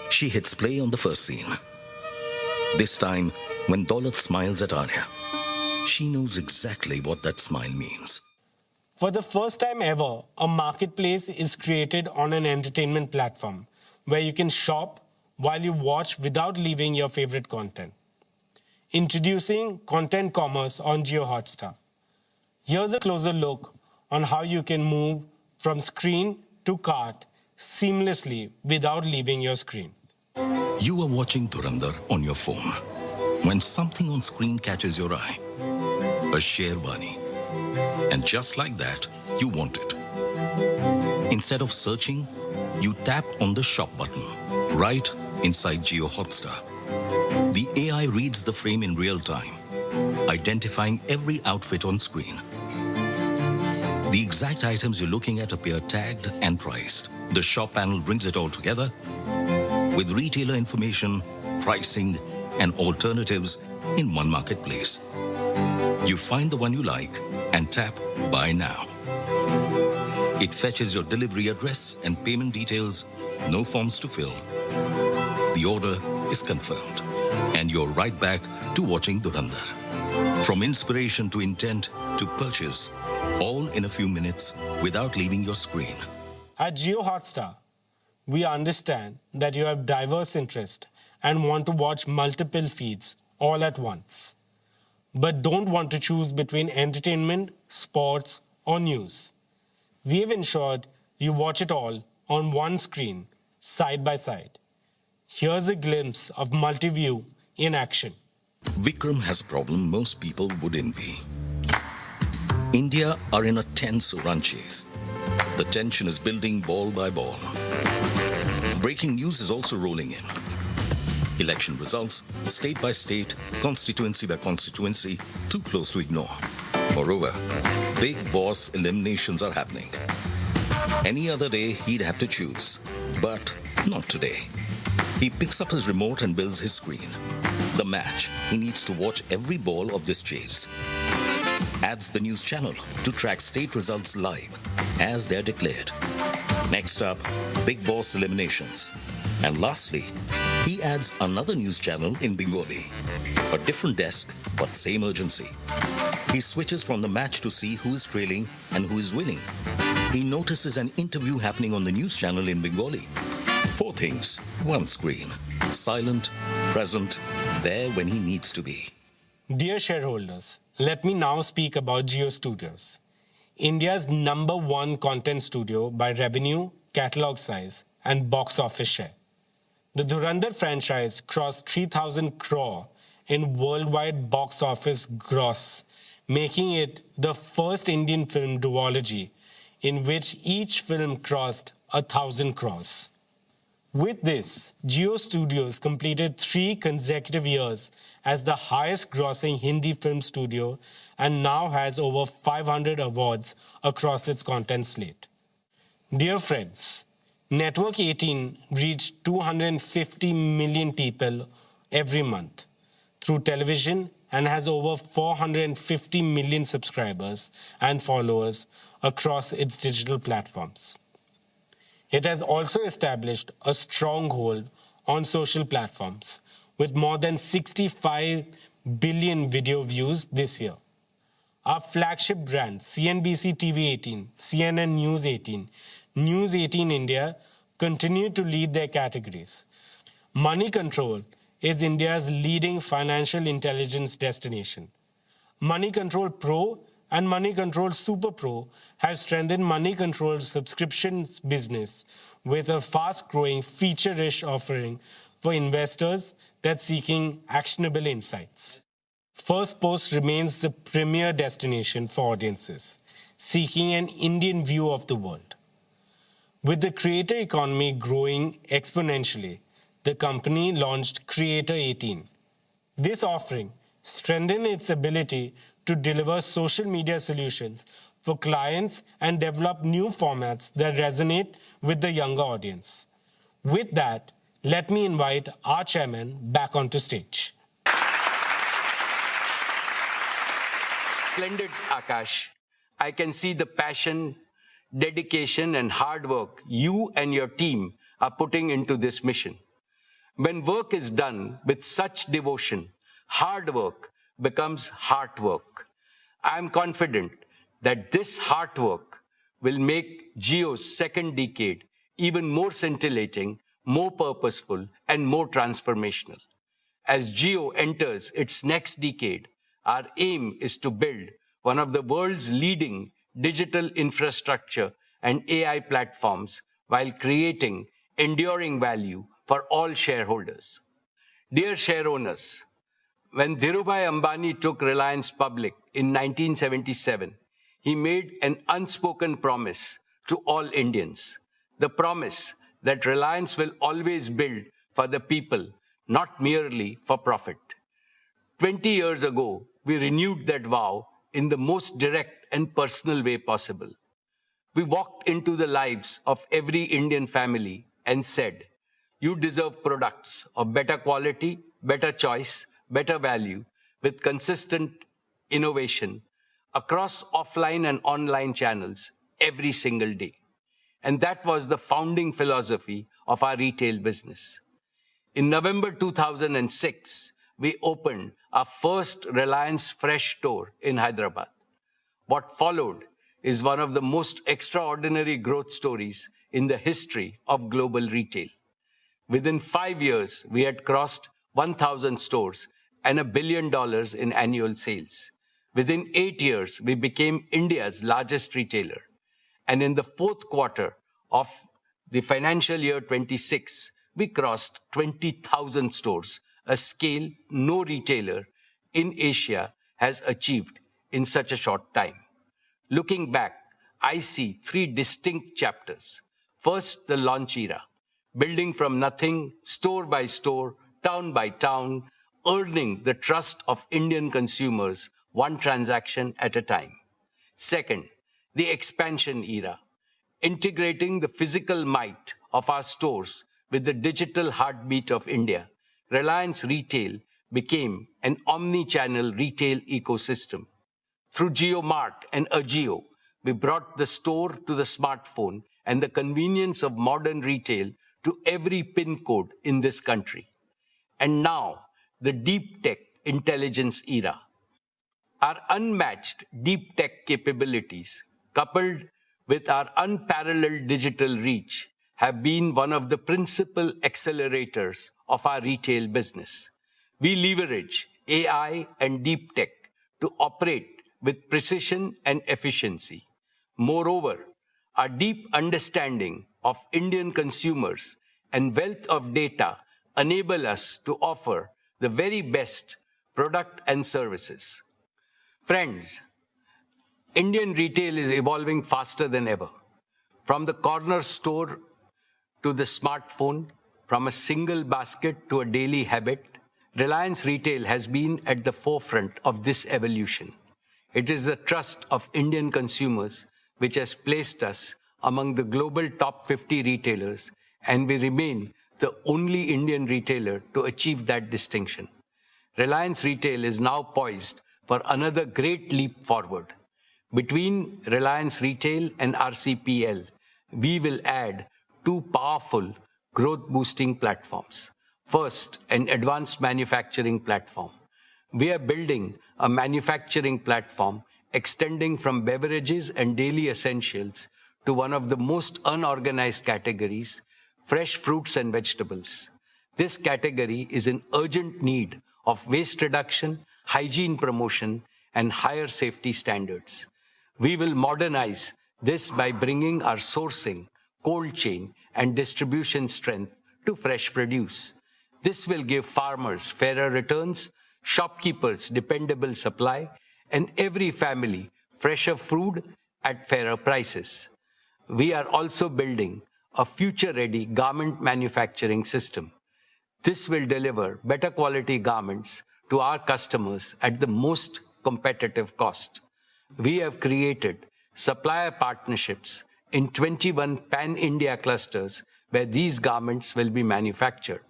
She hits play on the first scene. This time, when Daulat smiles at Arya, she knows exactly what that smile means. For the first time ever, a marketplace is created on an entertainment platform where you can shop while you watch without leaving your favorite content. Introducing content commerce on JIO Hotstar. Here's a closer look on how you can move from screen to cart seamlessly without leaving your screen. You are watching Dhurandhar on your phone when something on screen catches your eye. A Sherwani. And just like that, you want it. Instead of searching, you tap on the shop button right inside JIO Hotstar. The AI reads the frame in real time, identifying every outfit on screen. The exact items you're looking at appear tagged and priced. The shop panel brings it all together with retailer information, pricing, and alternatives in one marketplace. You find the one you like and tap Buy Now. It fetches your delivery address and payment details, no forms to fill. The order is confirmed, and you're right back to watching Dhurandhar. From inspiration to intent to purchase, all in a few minutes without leaving your screen. At JIO Hotstar, we understand that you have diverse interests and want to watch multiple feeds all at once, but don't want to choose between entertainment, sports, or news. We have ensured you watch it all on one screen, side by side. Here's a glimpse of multi-view in action. Vikram has a problem most people would envy. India are in a tense run chase. The tension is building ball by ball. Breaking news is also rolling in. Election results, state by state, constituency by constituency, too close to ignore. Moreover, big boss eliminations are happening. Any other day, he'd have to choose, but not today. He picks up his remote and builds his screen. The match, he needs to watch every ball of this chase. Adds the news channel to track state results live as they're declared. Next up, Big Boss eliminations. And lastly, he adds another news channel in Bengali. A different desk, but same urgency. He switches from the match to see who is trailing and who is winning. He notices an interview happening on the news channel in Bengali. 4 things, 1 screen. Silent, present, there when he needs to be. Dear shareholders, let me now speak about JIO Studios, India's #1 content studio by revenue, catalog size, and box office share. The Dhurandhar franchise crossed 3,000 crore in worldwide box office gross, making it the first Indian film duology in which each film crossed 1,000 crores. With this, JIO Studios completed 3 consecutive years as the highest-grossing Hindi film studio and now has over 500 awards across its content slate. Dear friends, Network 18 reached 250 million people every month through television and has over 450 million subscribers and followers across its digital platforms. It has also established a stronghold on social platforms with more than 65 billion video views this year. Our flagship brands, CNBC TV 18, CNN News 18, News 18 India, continue to lead their categories. Money Control is India's leading financial intelligence destination. Money Control Pro and Money Control Super Pro have strengthened Money Control's subscriptions business with a fast-growing, feature-rich offering for investors that's seeking actionable insights. First Post remains the premier destination for audiences seeking an Indian view of the world. With the creator economy growing exponentially, the company launched Creator 18. This offering strengthened its ability to deliver social media solutions for clients and develop new formats that resonate with the younger audience. With that, let me invite our chairman back onto stage. Splendid, Akash. I can see the passion, dedication, and hard work you and your team are putting into this mission. When work is done with such devotion, hard work becomes heart work. I am confident that this hard work will make JIO's second decade even more scintillating, more purposeful, and more transformational. As JIO enters its next decade, our aim is to build one of the world's leading digital infrastructure and AI platforms while creating enduring value for all shareholders. Dear share owners, when Dhirubhai Ambani took Reliance public in 1977, he made an unspoken promise to all Indians. The promise that Reliance will always build for the people, not merely for profit. 20 years ago, we renewed that vow in the most direct and personal way possible. We walked into the lives of every Indian family and said, you deserve products of better quality, better choice, better value, with consistent innovation across offline and online channels every single day. And that was the founding philosophy of our retail business. In November 2006, we opened our first Reliance Fresh store in Hyderabad. What followed is one of the most extraordinary growth stories in the history of global retail. Within 5 years, we had crossed 1,000 stores and $1 billion in annual sales. Within 8 years, we became India's largest retailer. And in the fourth quarter of the financial year 26, we crossed 20,000 stores, a scale no retailer in Asia has achieved in such a short time. Looking back, I see 3 distinct chapters. First, the launch era, building from nothing, store by store, town by town, earning the trust of Indian consumers, one transaction at a time. Second, the expansion era, integrating the physical might of our stores with the digital heartbeat of India. Reliance Retail became an omni-channel retail ecosystem. Through JioMart and Ajio, we brought the store to the smartphone and the convenience of modern retail to every pin code in this country. And now, the deep tech intelligence era. Our unmatched deep tech capabilities, coupled with our unparalleled digital reach, have been one of the principal accelerators of our retail business. We leverage AI and deep tech to operate with precision and efficiency. Moreover, our deep understanding of Indian consumers and wealth of data enable us to offer the very best product and services. Friends, Indian retail is evolving faster than ever. From the corner store to the smartphone, from a single basket to a daily habit, Reliance Retail has been at the forefront of this evolution. It is the trust of Indian consumers which has placed us among the global top 50 retailers, and we remain the only Indian retailer to achieve that distinction. Reliance Retail is now poised for another great leap forward. Between Reliance Retail and RCPL, we will add 2 powerful growth-boosting platforms. First, an advanced manufacturing platform. We are building a manufacturing platform extending from beverages and daily essentials to one of the most unorganized categories, fresh fruits and vegetables. This category is in urgent need of waste reduction, hygiene promotion, and higher safety standards. We will modernize this by bringing our sourcing, cold chain, and distribution strength to fresh produce. This will give farmers fairer returns, shopkeepers dependable supply, and every family fresher food at fairer prices. We are also building a future-ready garment manufacturing system. This will deliver better quality garments to our customers at the most competitive cost. We have created supplier partnerships in 21 pan-India clusters where these garments will be manufactured.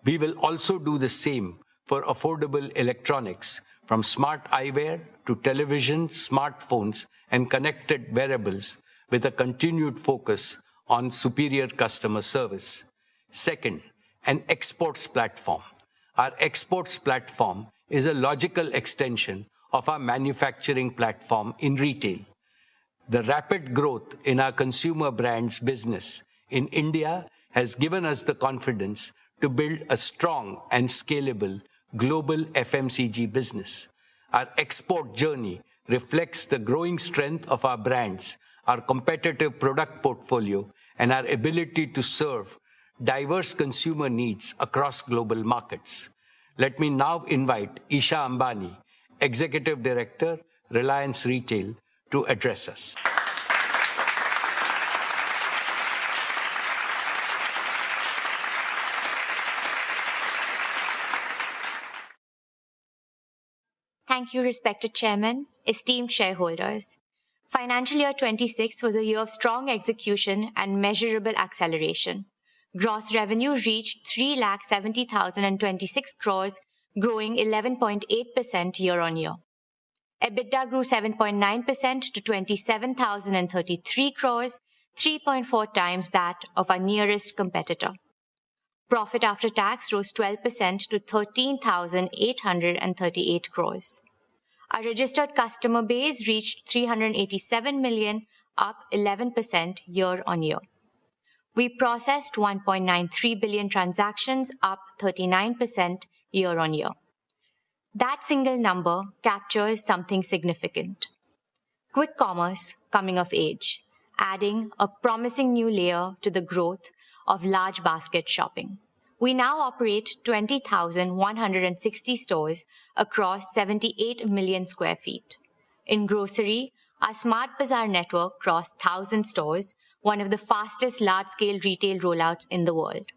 We will also do the same for affordable electronics, from smart eyewear to television, smartphones, and connected wearables, with a continued focus on superior customer service. Second, an exports platform. Our exports platform is a logical extension of our manufacturing platform in retail. The rapid growth in our consumer brands business in India has given us the confidence to build a strong and scalable global FMCG business. Our export journey reflects the growing strength of our brands, our competitive product portfolio, and our ability to serve diverse consumer needs across global markets. Let me now invite Isha Ambani, Executive Director, Reliance Retail, to address us. Thank you, respected Chairman, esteemed shareholders. Financial year 26 was a year of strong execution and measurable acceleration. Gross revenue reached 3,70,026 crores, growing 11.8% year-on-year. EBITDA grew 7.9% to 27,033 crores, 3.4 times that of our nearest competitor. Profit after tax rose 12% to 13,838 crores. Our registered customer base reached 387 million, up 11% year-on-year. We processed 1.93 billion transactions, up 39% year-on-year. That single number captures something significant. Quick commerce coming of age, adding a promising new layer to the growth of large basket shopping. We now operate 20,160 stores across 78 million square feet. In grocery, our Smart Bazaar network crossed 1,000 stores, one of the fastest large-scale retail rollouts in the world.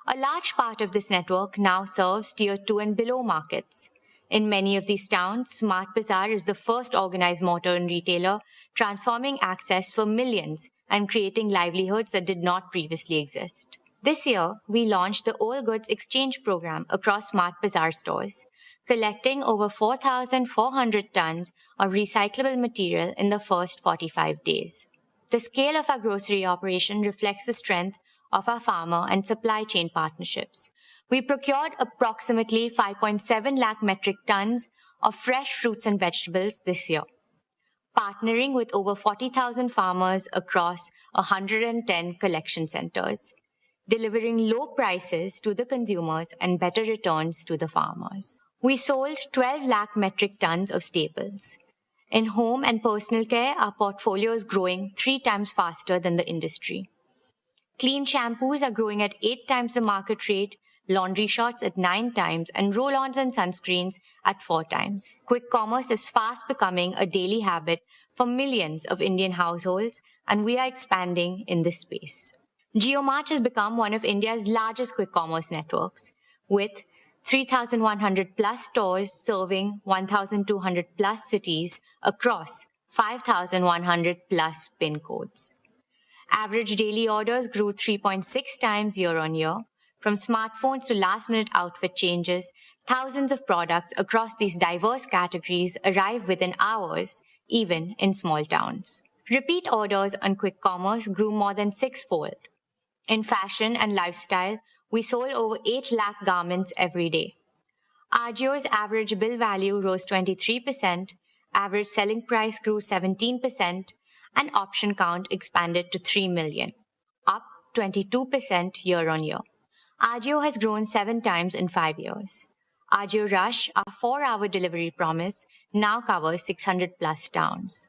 A large part of this network now serves Tier 2 and below markets. In many of these towns, Smart Bazaar is the first organized modern retailer, transforming access for millions and creating livelihoods that did not previously exist. This year, we launched the All Goods Exchange program across Smart Bazaar stores, collecting over 4,400 tons of recyclable material in the first 45 days. The scale of our grocery operation reflects the strength of our farmer and supply chain partnerships. We procured approximately 5.7 lakh metric tons of fresh fruits and vegetables this year, partnering with over 40,000 farmers across 110 collection centers, delivering low prices to the consumers and better returns to the farmers. We sold 12 lakh metric tons of staples. In home and personal care, our portfolio is growing 3 times faster than the industry. Clean shampoos are growing at 8 times the market rate, laundry shots at 9 times, and roll-ons and sunscreens at 4 times. Quick commerce is fast becoming a daily habit for millions of Indian households, and we are expanding in this space. JioMart has become one of India's largest quick commerce networks, with 3,100 plus stores serving 1,200 plus cities across 5,100 plus PIN codes. Average daily orders grew 3.6 times year-on-year. From smartphones to last-minute outfit changes, thousands of products across these diverse categories arrive within hours, even in small towns. Repeat orders on quick commerce grew more than 6-fold. In fashion and lifestyle, we sold over 8 lakh garments every day. Ajio's average bill value rose 23%, average selling price grew 17%, and option count expanded to 3 million, up 22% year-on-year. Ajio has grown 7 times in 5 years. Ajio Rush, our 4-hour delivery promise, now covers 600 plus towns.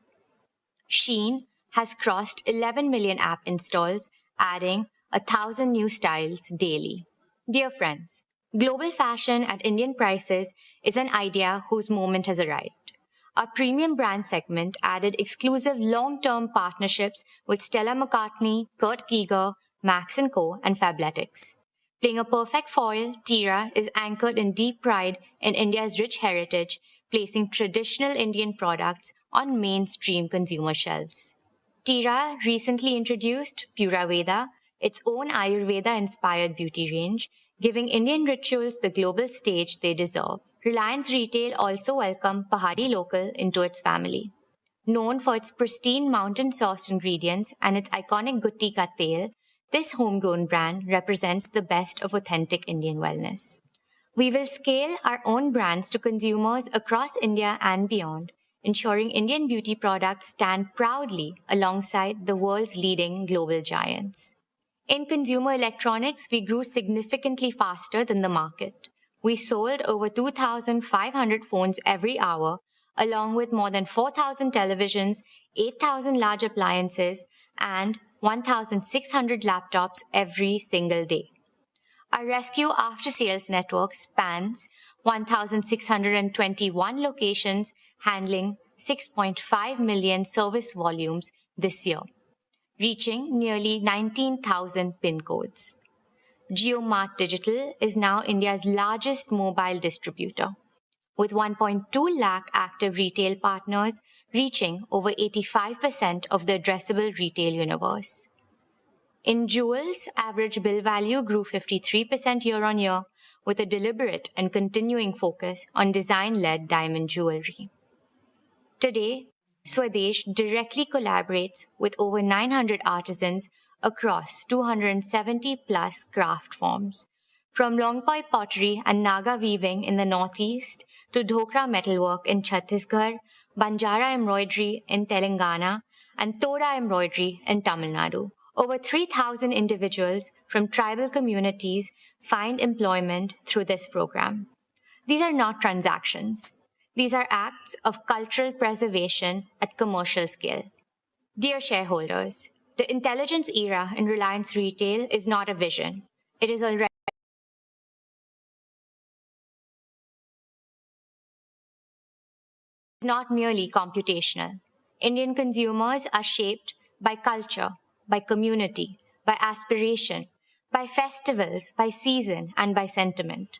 Shein has crossed 11 million app installs, adding 1,000 new styles daily. Dear friends, global fashion at Indian prices is an idea whose moment has arrived. Our premium brand segment added exclusive long-term partnerships with Stella McCartney, Kurt Geiger, Max & Co. and Fabletics. Playing a perfect foil, Tira is anchored in deep pride in India's rich heritage, placing traditional Indian products on mainstream consumer shelves. Tira recently introduced Pura Veda, its own Ayurveda-inspired beauty range, giving Indian rituals the global stage they deserve. Reliance Retail also welcomed Pahadi Local into its family. Known for its pristine mountain-sourced ingredients and its iconic Gutti Ka Tel, this homegrown brand represents the best of authentic Indian wellness. We will scale our own brands to consumers across India and beyond, ensuring Indian beauty products stand proudly alongside the world's leading global giants. In consumer electronics, we grew significantly faster than the market. We sold over 2,500 phones every hour, along with more than 4,000 televisions, 8,000 large appliances, and 1,600 laptops every single day. Our rescue after-sales network spans 1,621 locations, handling 6.5 million service volumes this year, reaching nearly 19,000 PIN codes. JioMart Digital is now India's largest mobile distributor, with 1.2 lakh active retail partners reaching over 85% of the addressable retail universe. In jewels, average bill value grew 53% year-on-year, with a deliberate and continuing focus on design-led diamond jewelry. Today, Swadesh directly collaborates with over 900 artisans across 270-plus craft forms, from Longpoi pottery and Naga weaving in the northeast to Dhokra metalwork in Chhattisgarh, Banjara embroidery in Telangana, and Toda embroidery in Tamil Nadu. Over 3,000 individuals from tribal communities find employment through this program. These are not transactions. These are acts of cultural preservation at commercial scale. Dear shareholders, the intelligence era in Reliance Retail is not a vision. It is already not merely computational. Indian consumers are shaped by culture, by community, by aspiration, by festivals, by season, and by sentiment.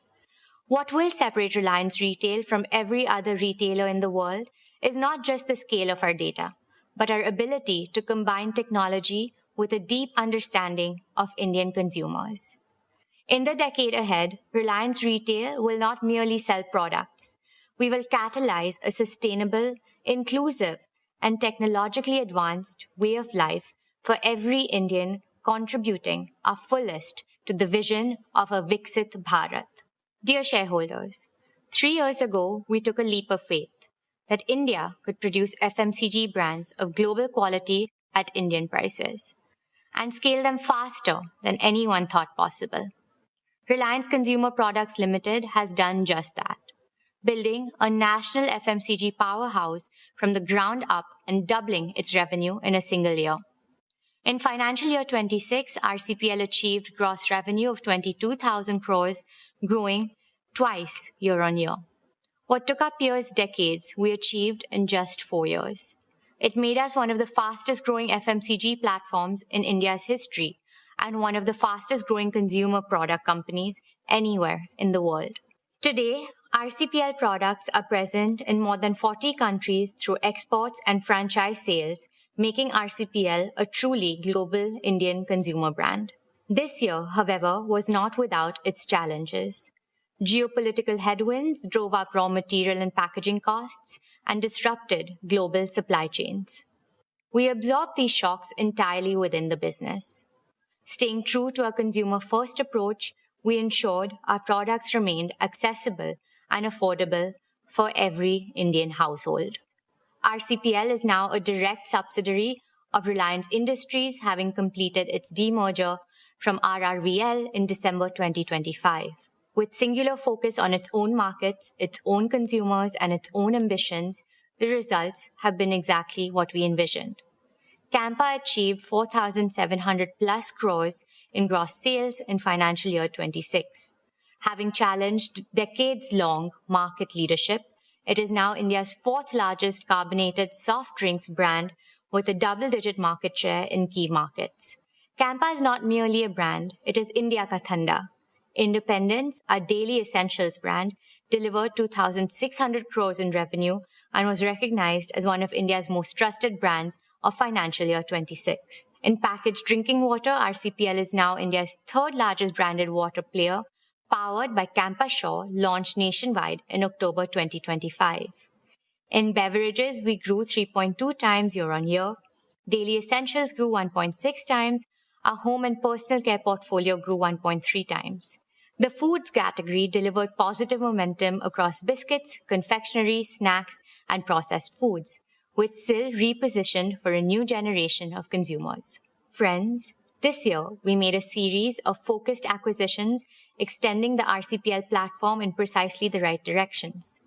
What will separate Reliance Retail from every other retailer in the world is not just the scale of our data, but our ability to combine technology with a deep understanding of Indian consumers. In the decade ahead, Reliance Retail will not merely sell products. We will catalyze a sustainable, inclusive, and technologically advanced way of life for every Indian, contributing our fullest to the vision of a Viksit Bharat. Dear shareholders, 3 years ago, we took a leap of faith that India could produce FMCG brands of global quality at Indian prices and scale them faster than anyone thought possible. Reliance Consumer Products Limited has done just that, building a national FMCG powerhouse from the ground up and doubling its revenue in a single year. In financial year 26, RCPL achieved gross revenue of 22,000 crores, growing twice year-on-year. What took our peers decades, we achieved in just 4 years. It made us one of the fastest growing FMCG platforms in India's history and one of the fastest growing consumer product companies anywhere in the world. Today, RCPL products are present in more than 40 countries through exports and franchise sales, making RCPL a truly global Indian consumer brand. This year, however, was not without its challenges. Geopolitical headwinds drove up raw material and packaging costs and disrupted global supply chains. We absorbed these shocks entirely within the business. Staying true to our consumer-first approach, we ensured our products remained accessible and affordable for every Indian household. RCPL is now a direct subsidiary of Reliance Industries, having completed its demerger from RRVL in December 2025. With singular focus on its own markets, its own consumers, and its own ambitions, the results have been exactly what we envisioned. Campa achieved 4,700 plus crores in gross sales in financial year 26. Having challenged decades-long market leadership, it is now India's fourth largest carbonated soft drinks brand with a double-digit market share in key markets. Campa is not merely a brand, it is India Ka Thanda, Independence, our daily essentials brand, delivered 2,600 crores in revenue and was recognized as one of India's most trusted brands of financial year 26. In packaged drinking water, RCPL is now India's third largest branded water player, powered by Campa Shaw, launched nationwide in October 2025. In beverages, we grew 3.2 times year-on-year. Daily essentials grew 1.6 times. Our home and personal care portfolio grew 1.3 times. The foods category delivered positive momentum across biscuits, confectionery, snacks, and processed foods, with SIL repositioned for a new generation of consumers. Friends, this year we made a series of focused acquisitions, extending the RCPL platform in precisely the right directions.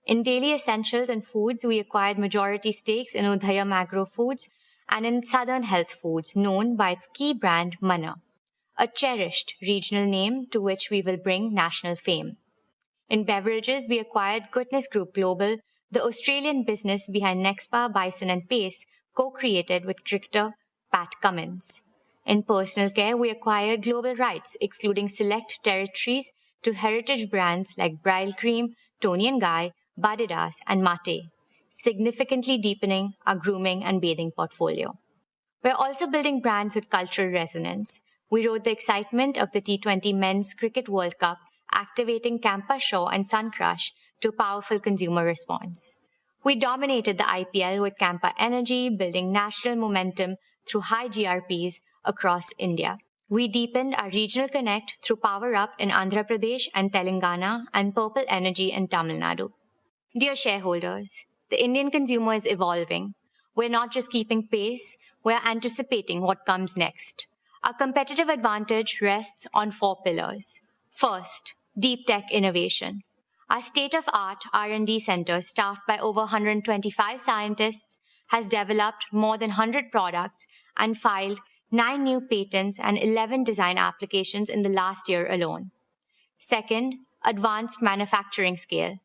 In daily essentials and foods, we acquired majority stakes in Udayam Agro Foods and in Southern Health Foods, known by its key brand Manna, a cherished regional name to which we will bring national fame. In beverages, we acquired Goodness Group Global, the Australian business behind Nexpa, Bison and Pace, co-created with cricketer Pat Cummins. In personal care, we acquired global rights, excluding select territories, to heritage brands like Bridal Cream, Toni & Guy, Badidas and Mate, significantly deepening our grooming and bathing portfolio. We're also building brands with cultural resonance. We rode the excitement of the T20 Men's Cricket World Cup, activating Campa Shaw and Sun Crush to powerful consumer response. We dominated the IPL with Campa Energy, building national momentum through high GRPs across India. We deepened our regional connect through Power Up in Andhra Pradesh and Telangana and Purple Energy in Tamil Nadu. Dear shareholders, the Indian consumer is evolving. We're not just keeping pace, we're anticipating what comes next. Our competitive advantage rests on 4 pillars. First, deep tech innovation. Our state-of-art R&D center, staffed by over 125 scientists, has developed more than 100 products and filed 9 new patents and 11 design applications in the last year alone. Second, advanced manufacturing scale.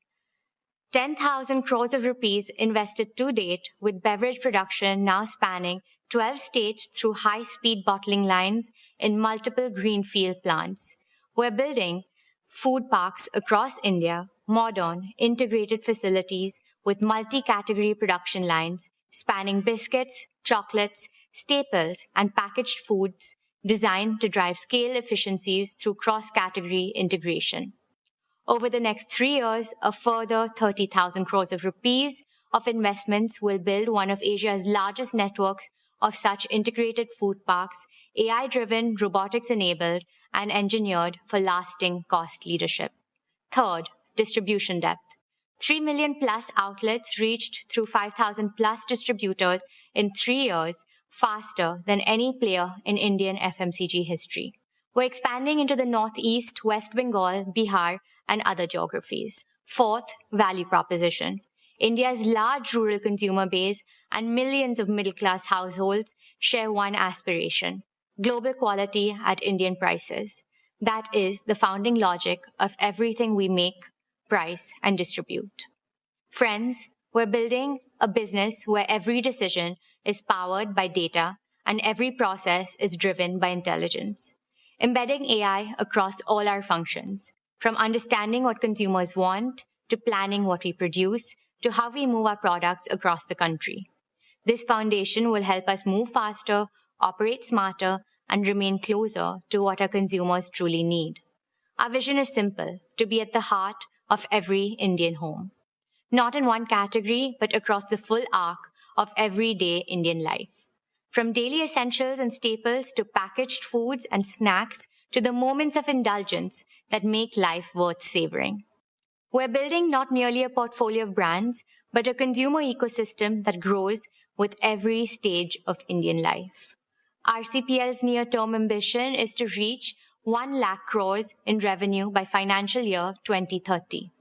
10,000 crores of rupees invested to date, with beverage production now spanning 12 states through high-speed bottling lines in multiple greenfield plants. We're building food parks across India, modern, integrated facilities with multi-category production lines spanning biscuits, chocolates, staples, and packaged foods designed to drive scale efficiencies through cross-category integration. Over the next 3 years, a further 30,000 crores of rupees of investments will build one of Asia's largest networks of such integrated food parks, AI-driven, robotics-enabled, and engineered for lasting cost leadership. Third, distribution depth. 3 million plus outlets reached through 5,000 plus distributors in 3 years, faster than any player in Indian FMCG history. We're expanding into the Northeast, West Bengal, Bihar, and other geographies. Fourth, value proposition. India's large rural consumer base and millions of middle-class households share one aspiration: global quality at Indian prices. That is the founding logic of everything we make, price, and distribute. Friends, we're building a business where every decision is powered by data and every process is driven by intelligence. Embedding AI across all our functions, from understanding what consumers want, to planning what we produce, to how we move our products across the country. This foundation will help us move faster, operate smarter, and remain closer to what our consumers truly need. Our vision is simple: to be at the heart of every Indian home. Not in one category, but across the full arc of everyday Indian life. From daily essentials and staples to packaged foods and snacks to the moments of indulgence that make life worth savoring. We're building not merely a portfolio of brands, but a consumer ecosystem that grows with every stage of Indian life. RCPL's near-term ambition is to reach 1 lakh crores in revenue by financial year 2030.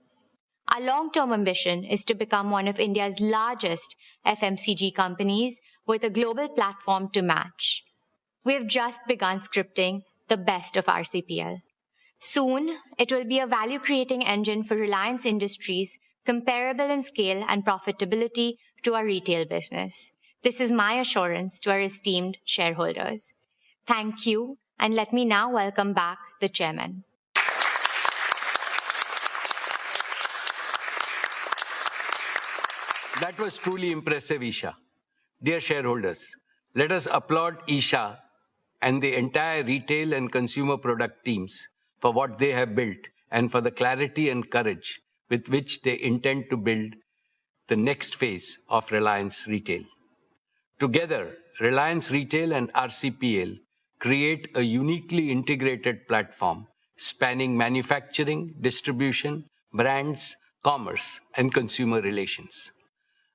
Our long-term ambition is to become one of India's largest FMCG companies with a global platform to match. We have just begun scripting the best of RCPL. Soon, it will be a value-creating engine for Reliance Industries, comparable in scale and profitability to our retail business. This is my assurance to our esteemed shareholders. Thank you, and let me now welcome back the chairman. That was truly impressive, Isha. Dear shareholders, let us applaud Isha and the entire retail and consumer product teams for what they have built and for the clarity and courage with which they intend to build the next phase of Reliance Retail. Together, Reliance Retail and RCPL create a uniquely integrated platform spanning manufacturing, distribution, brands, commerce, and consumer relations.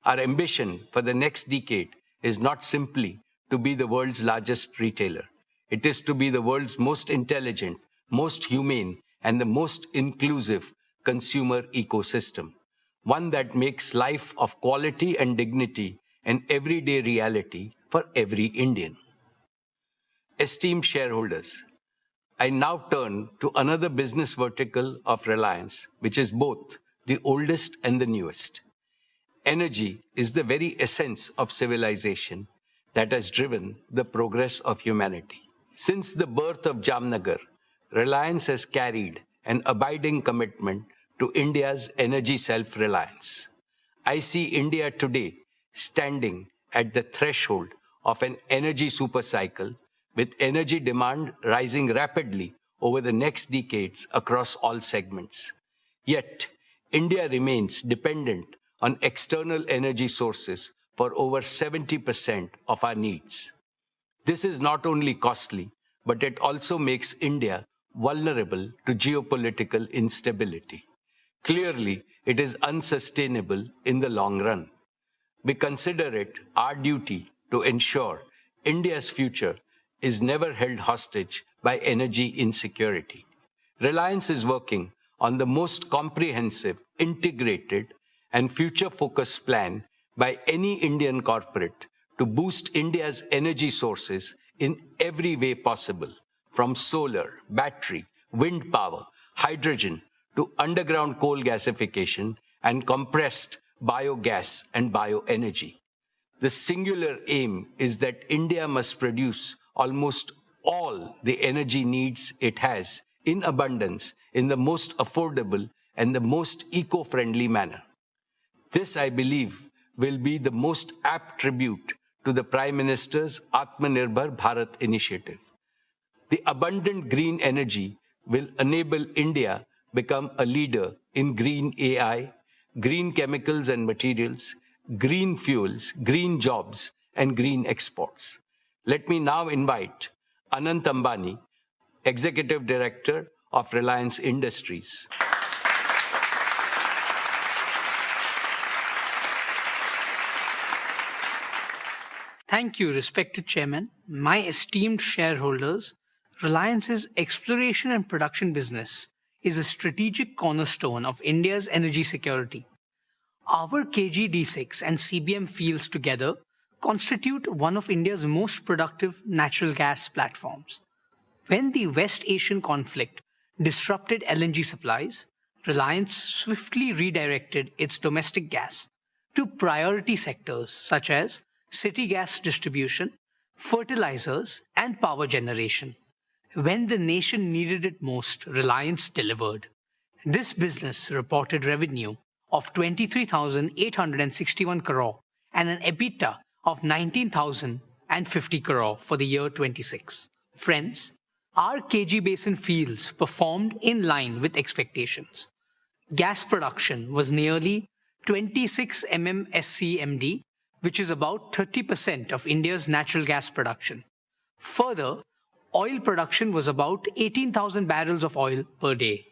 Our ambition for the next decade is not simply to be the world's largest retailer. It is to be the world's most intelligent, most humane, and the most inclusive consumer ecosystem, one that makes life of quality and dignity an everyday reality for every Indian. Esteemed shareholders, I now turn to another business vertical of Reliance, which is both the oldest and the newest. Energy is the very essence of civilization that has driven the progress of humanity. Since the birth of Jamnagar, Reliance has carried an abiding commitment to India's energy self-reliance. I see India today standing at the threshold of an energy supercycle, with energy demand rising rapidly over the next decades across all segments. Yet, India remains dependent on external energy sources for over 70% of our needs. This is not only costly, but it also makes India vulnerable to geopolitical instability. Clearly, it is unsustainable in the long run. We consider it our duty to ensure India's future is never held hostage by energy insecurity. Reliance is working on the most comprehensive, integrated, and future-focused plan by any Indian corporate to boost India's energy sources in every way possible, from solar, battery, wind power, hydrogen, to underground coal gasification and compressed biogas and bioenergy. The singular aim is that India must produce almost all the energy needs it has in abundance in the most affordable and the most eco-friendly manner. This, I believe, will be the most apt tribute to the Prime Minister's Atmanirbhar Bharat initiative. The abundant green energy will enable India become a leader in green AI, green chemicals and materials, green fuels, green jobs, and green exports. Let me now invite Anant Ambani, Executive Director of Reliance Industries. Thank you, respected Chairman. My esteemed shareholders, Reliance's exploration and production business is a strategic cornerstone of India's energy security. Our KG-D6 and CBM fields together constitute one of India's most productive natural gas platforms. When the West Asian conflict disrupted LNG supplies, Reliance swiftly redirected its domestic gas to priority sectors such as city gas distribution, fertilizers, and power generation. When the nation needed it most, Reliance delivered. This business reported revenue of 23,861 crore and an EBITDA of 19,050 crore for the year 26. Friends, our KG Basin fields performed in line with expectations. Gas production was nearly 26 MMSCMD, which is about 30% of India's natural gas production. Further, oil production was about 18,000 barrels of oil per day.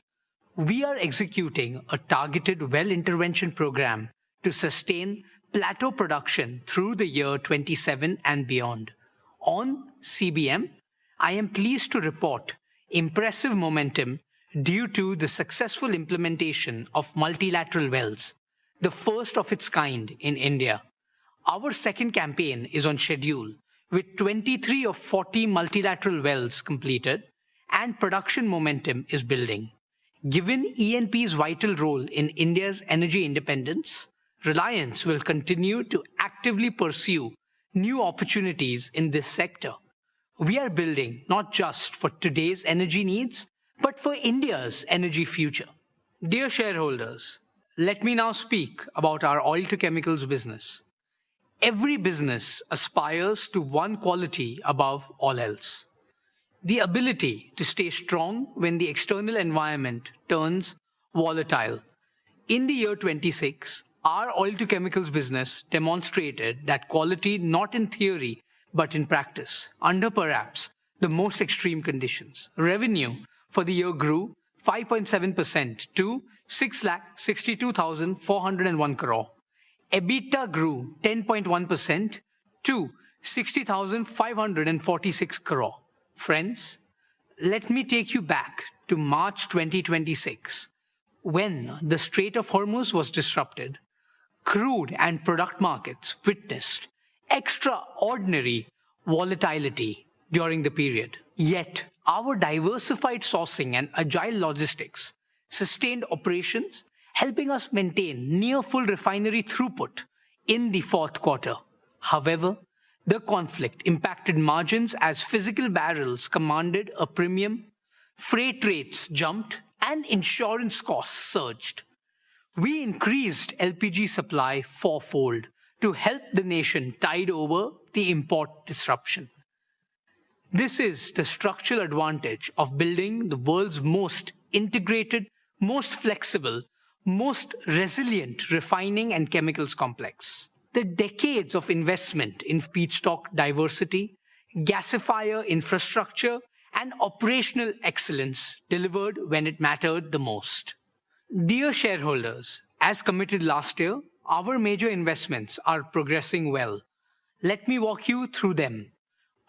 We are executing a targeted well intervention program to sustain plateau production through the year 27 and beyond. On CBM, I am pleased to report impressive momentum due to the successful implementation of multilateral wells, the first of its kind in India. Our second campaign is on schedule, with 23 of 40 multilateral wells completed, and production momentum is building. Given E&P's vital role in India's energy independence, Reliance will continue to actively pursue new opportunities in this sector. We are building not just for today's energy needs, but for India's energy future. Dear shareholders, let me now speak about our oil to chemicals business. Every business aspires to one quality above all else: the ability to stay strong when the external environment turns volatile. In the year 26, our oil to chemicals business demonstrated that quality not in theory but in practice, under perhaps the most extreme conditions. Revenue for the year grew 5.7% to 6,62,401 crore. EBITDA grew 10.1% to 60,546 crore. Friends, let me take you back to March 2026, when the Strait of Hormuz was disrupted. Crude and product markets witnessed extraordinary volatility during the period. Yet, our diversified sourcing and agile logistics sustained operations, helping us maintain near full refinery throughput in the fourth quarter. However, the conflict impacted margins as physical barrels commanded a premium, freight rates jumped, and insurance costs surged. We increased LPG supply fourfold to help the nation tide over the import disruption. This is the structural advantage of building the world's most integrated, most flexible, most resilient refining and chemicals complex. The decades of investment in feedstock diversity, gasifier infrastructure, and operational excellence delivered when it mattered the most. Dear shareholders, as committed last year, our major investments are progressing well. Let me walk you through them.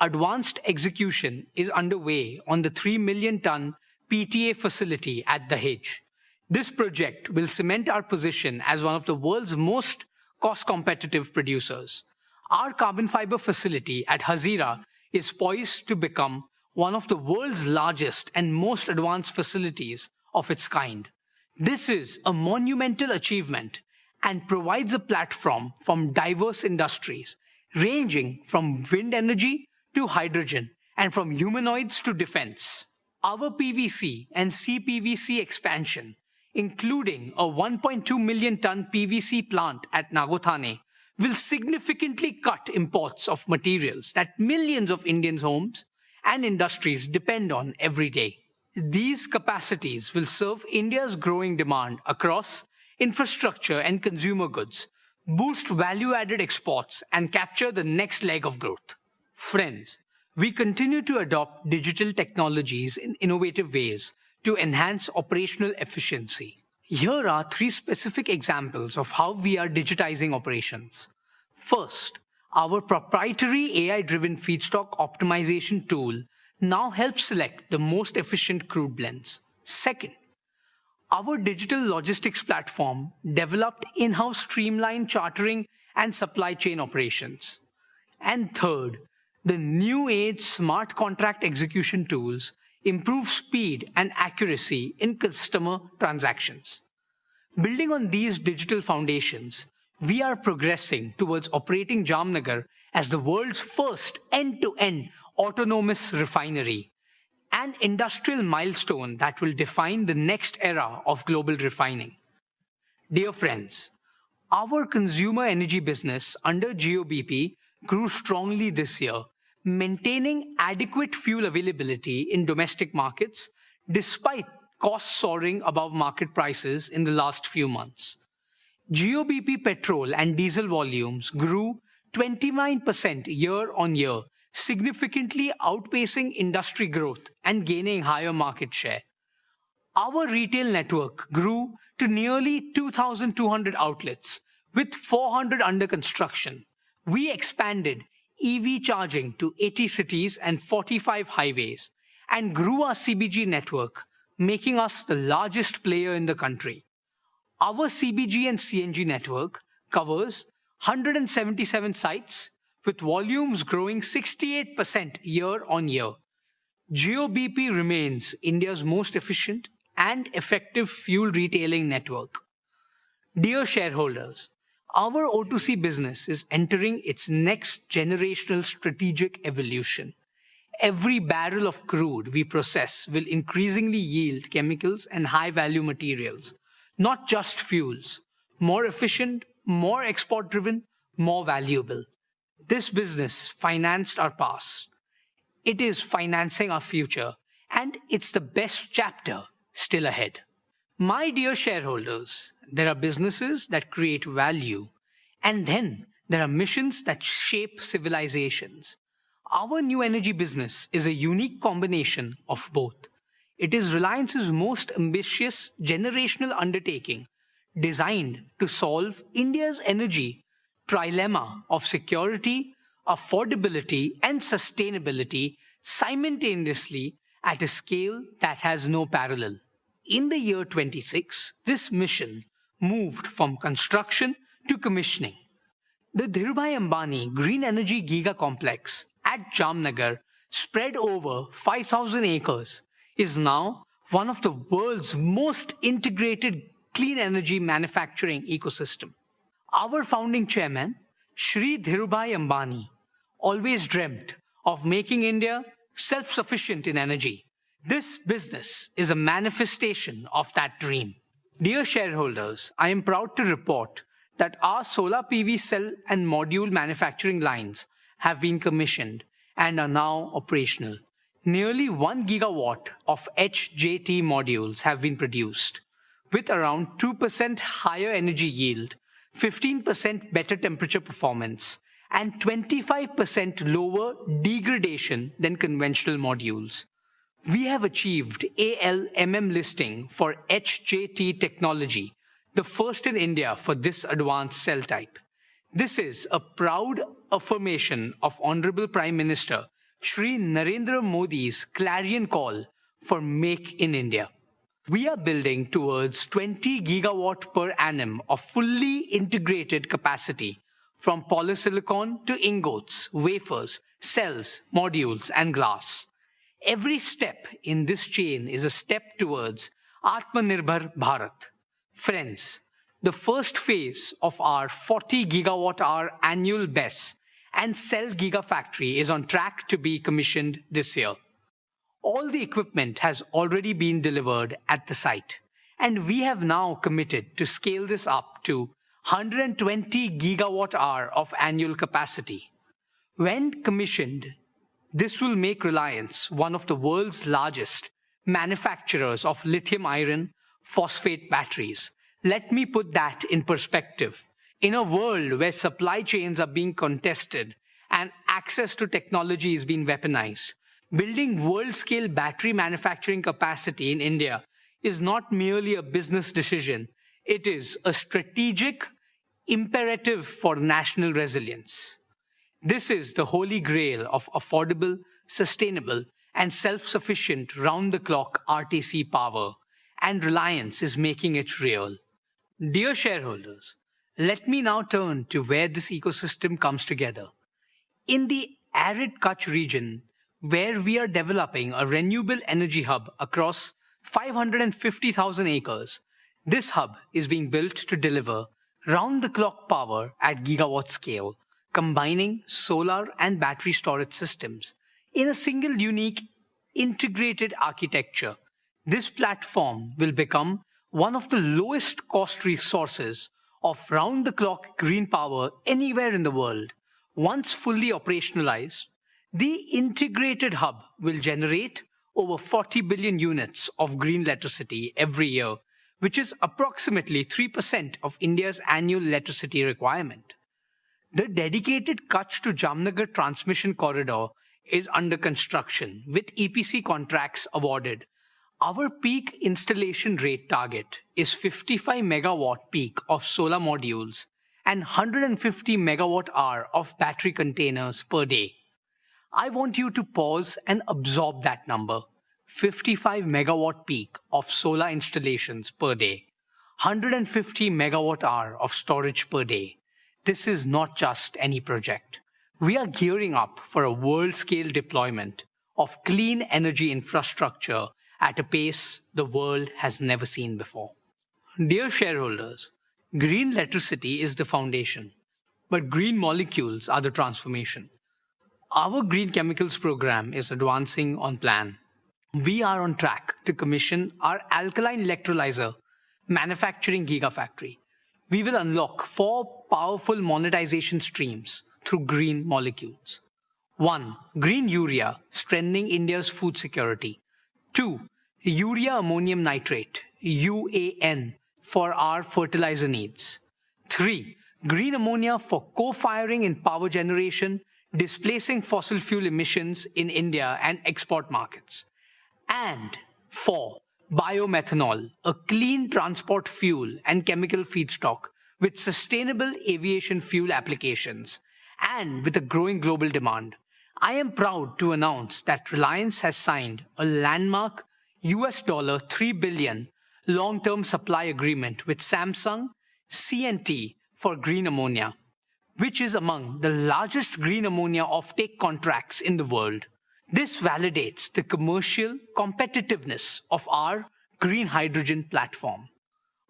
Advanced execution is underway on the 3 million ton PTA facility at Dahej. This project will cement our position as one of the world's most cost-competitive producers. Our carbon fiber facility at Hazira is poised to become one of the world's largest and most advanced facilities of its kind. This is a monumental achievement and provides a platform from diverse industries, ranging from wind energy to hydrogen and from humanoids to defense. Our PVC and CPVC expansion, including a 1.2 million ton PVC plant at Nagothane, will significantly cut imports of materials that millions of Indians' homes and industries depend on every day. These capacities will serve India's growing demand across infrastructure and consumer goods, boost value-added exports, and capture the next leg of growth. Friends, we continue to adopt digital technologies in innovative ways to enhance operational efficiency. Here are 3 specific examples of how we are digitizing operations. First, our proprietary AI-driven feedstock optimization tool now helps select the most efficient crude blends. Second, our digital logistics platform developed in-house streamlined chartering and supply chain operations. And third, the new age smart contract execution tools improve speed and accuracy in customer transactions. Building on these digital foundations, we are progressing towards operating Jamnagar as the world's first end-to-end autonomous refinery, an industrial milestone that will define the next era of global refining. Dear friends, our consumer energy business under JIO grew strongly this year, maintaining adequate fuel availability in domestic markets despite costs soaring above market prices in the last few months. JIO petrol and diesel volumes grew 29% year-on-year, significantly outpacing industry growth and gaining higher market share. Our retail network grew to nearly 2,200 outlets, with 400 under construction. We expanded EV charging to 80 cities and 45 highways, and grew our CBG network, making us the largest player in the country. Our CBG and CNG network covers 177 sites, with volumes growing 68% year-on-year. JIO remains India's most efficient and effective fuel retailing network. Dear shareholders, our O2C business is entering its next generational strategic evolution. Every barrel of crude we process will increasingly yield chemicals and high-value materials, not just fuels, more efficient, more export-driven, more valuable. This business financed our past. It is financing our future, and it's the best chapter still ahead. My dear shareholders, there are businesses that create value, and then there are missions that shape civilizations. Our new energy business is a unique combination of both. It is Reliance's most ambitious generational undertaking, designed to solve India's energy trilemma of security, affordability, and sustainability simultaneously at a scale that has no parallel. In the year 26, this mission moved from construction to commissioning. The Dhirubhai Ambani Green Energy Giga Complex at Jamnagar, spread over 5,000 acres, is now one of the world's most integrated clean energy manufacturing ecosystem. Our founding chairman, Shri Dhirubhai Ambani, always dreamt of making India self-sufficient in energy. This business is a manifestation of that dream. Dear shareholders, I am proud to report that our solar PV cell and module manufacturing lines have been commissioned and are now operational. Nearly 1 gigawatt of HJT modules have been produced, with around 2% higher energy yield, 15% better temperature performance, and 25% lower degradation than conventional modules. We have achieved ALMM listing for HJT technology, the first in India for this advanced cell type. This is a proud affirmation of Honorable Prime Minister Shri Narendra Modi's clarion call for Make in India. We are building towards 20 gigawatt per annum of fully integrated capacity from polysilicon to ingots, wafers, cells, modules, and glass. Every step in this chain is a step towards Atmanirbhar Bharat. Friends, the first phase of our 40 gigawatt-hour annual BESS and cell gigafactory is on track to be commissioned this year. All the equipment has already been delivered at the site, and we have now committed to scale this up to 120 gigawatt-hour of annual capacity. When commissioned, this will make Reliance one of the world's largest manufacturers of lithium iron phosphate batteries. Let me put that in perspective. In a world where supply chains are being contested and access to technology is being weaponized, building world-scale battery manufacturing capacity in India is not merely a business decision. It is a strategic imperative for national resilience. This is the holy grail of affordable, sustainable, and self-sufficient round-the-clock RTC power, and Reliance is making it real. Dear shareholders, let me now turn to where this ecosystem comes together. In the arid Kutch region, where we are developing a renewable energy hub across 550,000 acres, this hub is being built to deliver round-the-clock power at gigawatt scale, combining solar and battery storage systems in a single unique integrated architecture. This platform will become one of the lowest cost resources of round-the-clock green power anywhere in the world. Once fully operationalized, the integrated hub will generate over 40 billion units of green electricity every year, which is approximately 3% of India's annual electricity requirement. The dedicated Kutch to Jamnagar transmission corridor is under construction, with EPC contracts awarded. Our peak installation rate target is 55 megawatt peak of solar modules and 150 megawatt hour of battery containers per day. I want you to pause and absorb that number. 55 megawatt peak of solar installations per day, 150 megawatt hour of storage per day. This is not just any project. We are gearing up for a world-scale deployment of clean energy infrastructure at a pace the world has never seen before. Dear shareholders, green electricity is the foundation, but green molecules are the transformation. Our green chemicals program is advancing on plan. We are on track to commission our alkaline electrolyzer manufacturing gigafactory. We will unlock 4 powerful monetization streams through green molecules. 1. Green urea, strengthening India's food security. 2. Urea ammonium nitrate, UAN, for our fertilizer needs. 3. Green ammonia for co-firing in power generation, displacing fossil fuel emissions in India and export markets. And 4. Biomethanol, a clean transport fuel and chemical feedstock with sustainable aviation fuel applications and with a growing global demand. I am proud to announce that Reliance has signed a landmark $3 billion long-term supply agreement with Samsung C&T for green ammonia, which is among the largest green ammonia offtake contracts in the world. This validates the commercial competitiveness of our green hydrogen platform.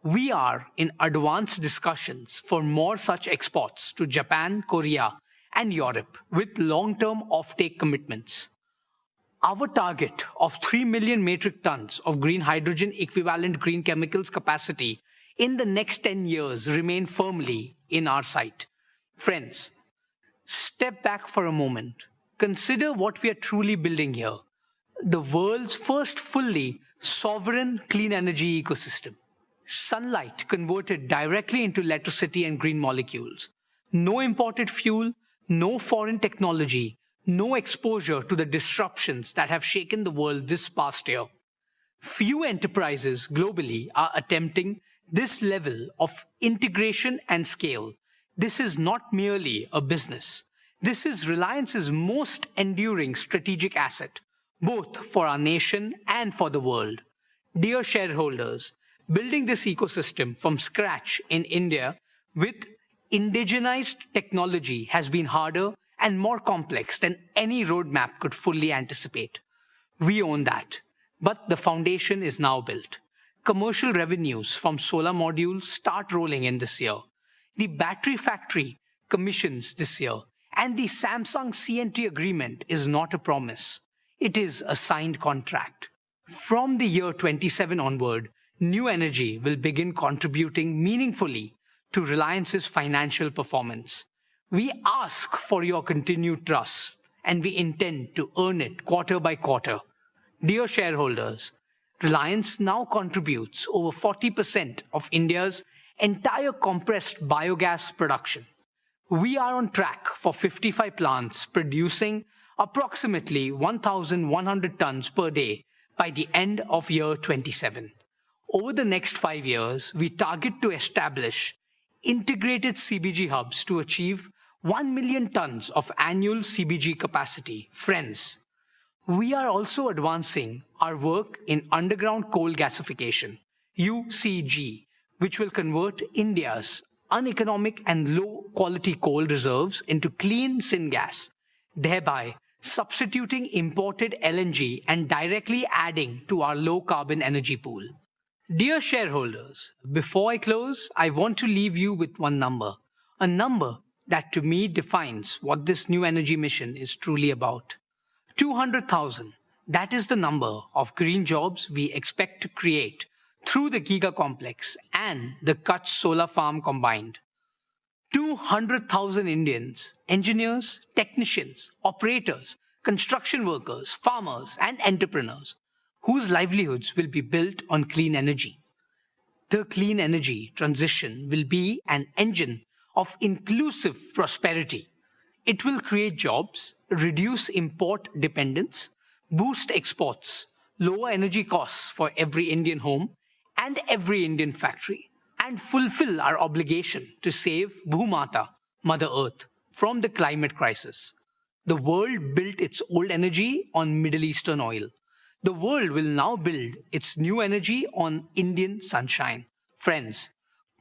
We are in advanced discussions for more such exports to Japan, Korea, and Europe with long-term offtake commitments. Our target of 3 million metric tons of green hydrogen equivalent green chemicals capacity in the next 10 years remain firmly in our sight. Friends, step back for a moment. Consider what we are truly building here. The world's first fully sovereign clean energy ecosystem. Sunlight converted directly into electricity and green molecules. No imported fuel, no foreign technology, no exposure to the disruptions that have shaken the world this past year. Few enterprises globally are attempting this level of integration and scale. This is not merely a business. This is Reliance's most enduring strategic asset, both for our nation and for the world. Dear shareholders, building this ecosystem from scratch in India with indigenized technology has been harder and more complex than any roadmap could fully anticipate. We own that, but the foundation is now built. Commercial revenues from solar modules start rolling in this year. The battery factory commissions this year, and the Samsung C&T agreement is not a promise. It is a signed contract. From the year 27 onward, new energy will begin contributing meaningfully to Reliance's financial performance. We ask for your continued trust, and we intend to earn it quarter by quarter. Dear shareholders, Reliance now contributes over 40% of India's entire compressed biogas production. We are on track for 55 plants producing approximately 1,100 tons per day by the end of year 27. Over the next 5 years, we target to establish integrated CBG hubs to achieve 1 million tons of annual CBG capacity. Friends, we are also advancing our work in underground coal gasification, UCG, which will convert India's uneconomic and low-quality coal reserves into clean syngas, thereby substituting imported LNG and directly adding to our low-carbon energy pool. Dear shareholders, before I close, I want to leave you with one number, a number that to me defines what this new energy mission is truly about. 200,000, that is the number of green jobs we expect to create through the Giga Complex and the Kutch Solar Farm combined. 200,000 Indians, engineers, technicians, operators, construction workers, farmers, and entrepreneurs whose livelihoods will be built on clean energy. The clean energy transition will be an engine of inclusive prosperity. It will create jobs, reduce import dependence, boost exports, lower energy costs for every Indian home and every Indian factory, and fulfill our obligation to save Bhumata, Mother Earth, from the climate crisis. The world built its old energy on Middle Eastern oil. The world will now build its new energy on Indian sunshine. Friends,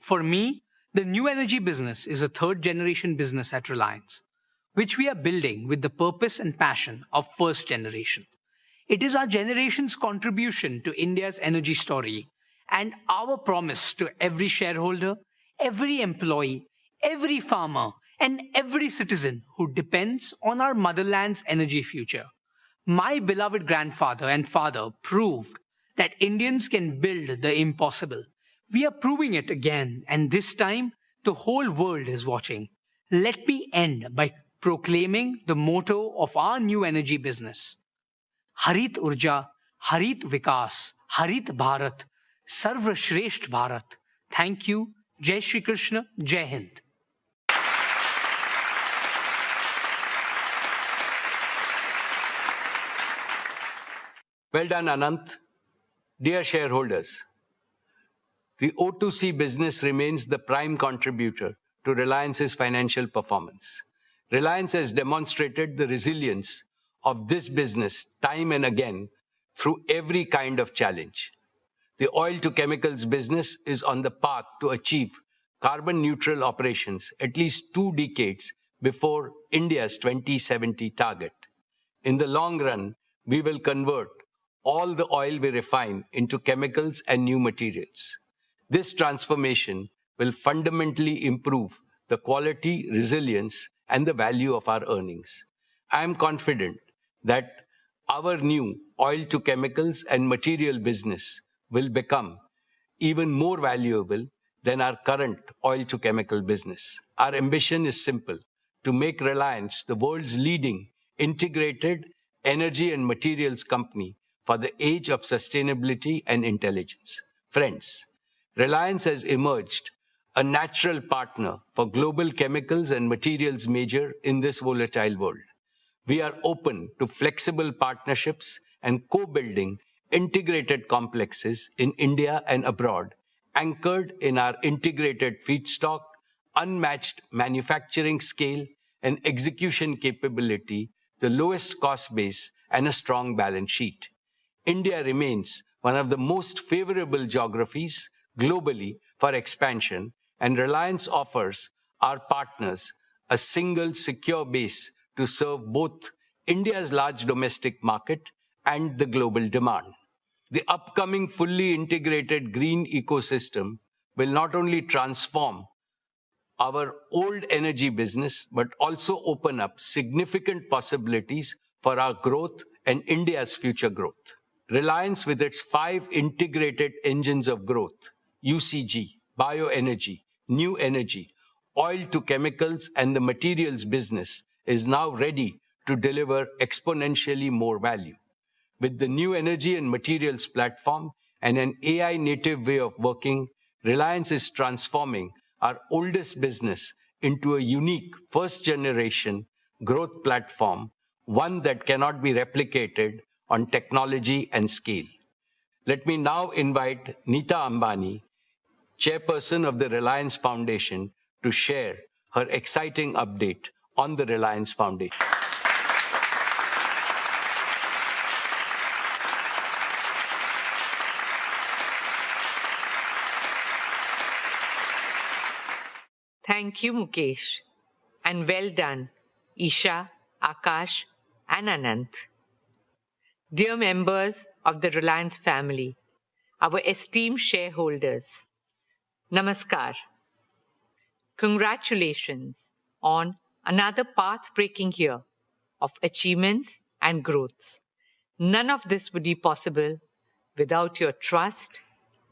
for me, the new energy business is a third-generation business at Reliance, which we are building with the purpose and passion of first generation. It is our generation's contribution to India's energy story and our promise to every shareholder, every employee, every farmer, and every citizen who depends on our motherland's energy future. My beloved grandfather and father proved that Indians can build the impossible. We are proving it again, and this time the whole world is watching. Let me end by proclaiming the motto of our new energy business. Harit Urja, Harit Vikas, Harit Bharat, Sarva Shresht Bharat. Thank you. Jai Shri Krishna, Jai Hind. Well done, Anant. Dear shareholders, the O2C business remains the prime contributor to Reliance's financial performance. Reliance has demonstrated the resilience of this business time and again through every kind of challenge. The oil to chemicals business is on the path to achieve carbon neutral operations at least 2 decades before India's 2070 target. In the long run, we will convert all the oil we refine into chemicals and new materials. This transformation will fundamentally improve the quality, resilience, and the value of our earnings. I am confident that our new oil to chemicals and material business will become even more valuable than our current oil to chemical business. Our ambition is simple: to make Reliance the world's leading integrated energy and materials company for the age of sustainability and intelligence. Friends, Reliance has emerged a natural partner for global chemicals and materials major in this volatile world. We are open to flexible partnerships and co-building integrated complexes in India and abroad, anchored in our integrated feedstock, unmatched manufacturing scale and execution capability, the lowest cost base, and a strong balance sheet. India remains one of the most favorable geographies globally for expansion, and Reliance offers our partners a single secure base to serve both India's large domestic market and the global demand. The upcoming fully integrated green ecosystem will not only transform our old energy business, but also open up significant possibilities for our growth and India's future growth. Reliance, with its 5 integrated engines of growth, UCG, bioenergy, new energy, oil to chemicals, and the materials business, is now ready to deliver exponentially more value. With the new energy and materials platform and an AI-native way of working, Reliance is transforming our oldest business into a unique first-generation growth platform, one that cannot be replicated on technology and scale. Let me now invite Neeta Ambani, chairperson of the Reliance Foundation, to share her exciting update on the Reliance Foundation. Thank you, Mukesh. And well done, Isha, Akash, and Anant. Dear members of the Reliance family, our esteemed shareholders, Namaskar. Congratulations on another path-breaking year of achievements and growth. None of this would be possible without your trust,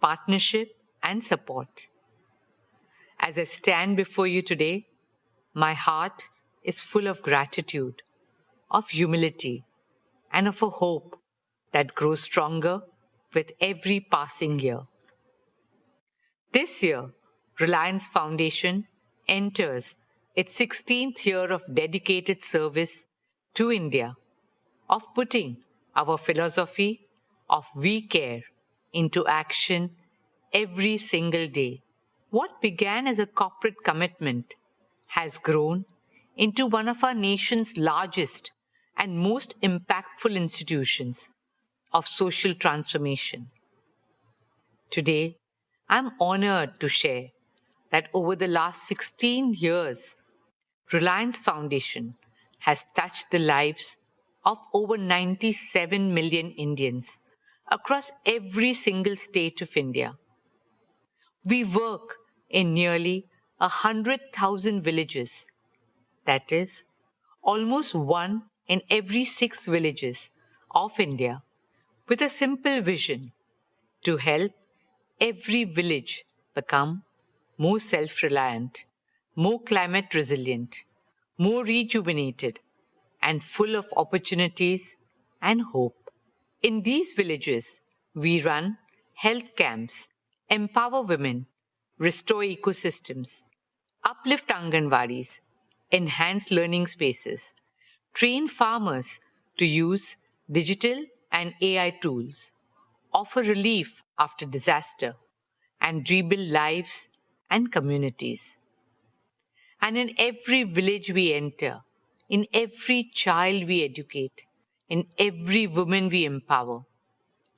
partnership, and support. As I stand before you today, my heart is full of gratitude, of humility, and of a hope that grows stronger with every passing year. This year, Reliance Foundation enters its 16th year of dedicated service to India, of putting our philosophy of we care into action every single day. What began as a corporate commitment has grown into one of our nation's largest and most impactful institutions of social transformation. Today, I'm honored to share that over the last 16 years, Reliance Foundation has touched the lives of over 97 million Indians across every single state of India. We work in nearly 100,000 villages, that is, almost 1 in every 6 villages of India, with a simple vision to help every village become more self-reliant, more climate resilient, more rejuvenated, and full of opportunities and hope. In these villages, we run health camps, empower women, restore ecosystems, uplift Anganwadis, enhance learning spaces, train farmers to use digital and AI tools, offer relief after disaster, and rebuild lives and communities. And in every village we enter, in every child we educate, in every woman we empower,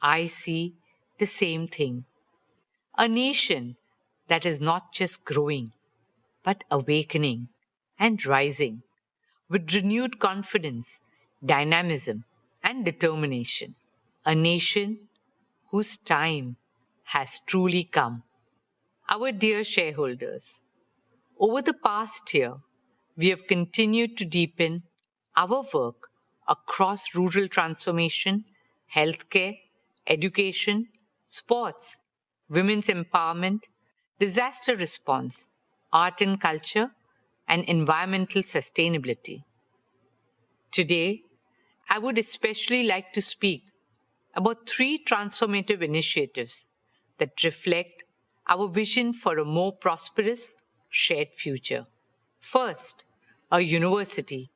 I see the same thing. A nation that is not just growing, but awakening and rising with renewed confidence, dynamism, and determination. A nation whose time has truly come. Our dear shareholders, over the past year, we have continued to deepen our work across rural transformation, healthcare, education, sports, women's empowerment, disaster response, art and culture, and environmental sustainability. Today, I would especially like to speak about 3 transformative initiatives that reflect our vision for a more prosperous, shared future. First, a university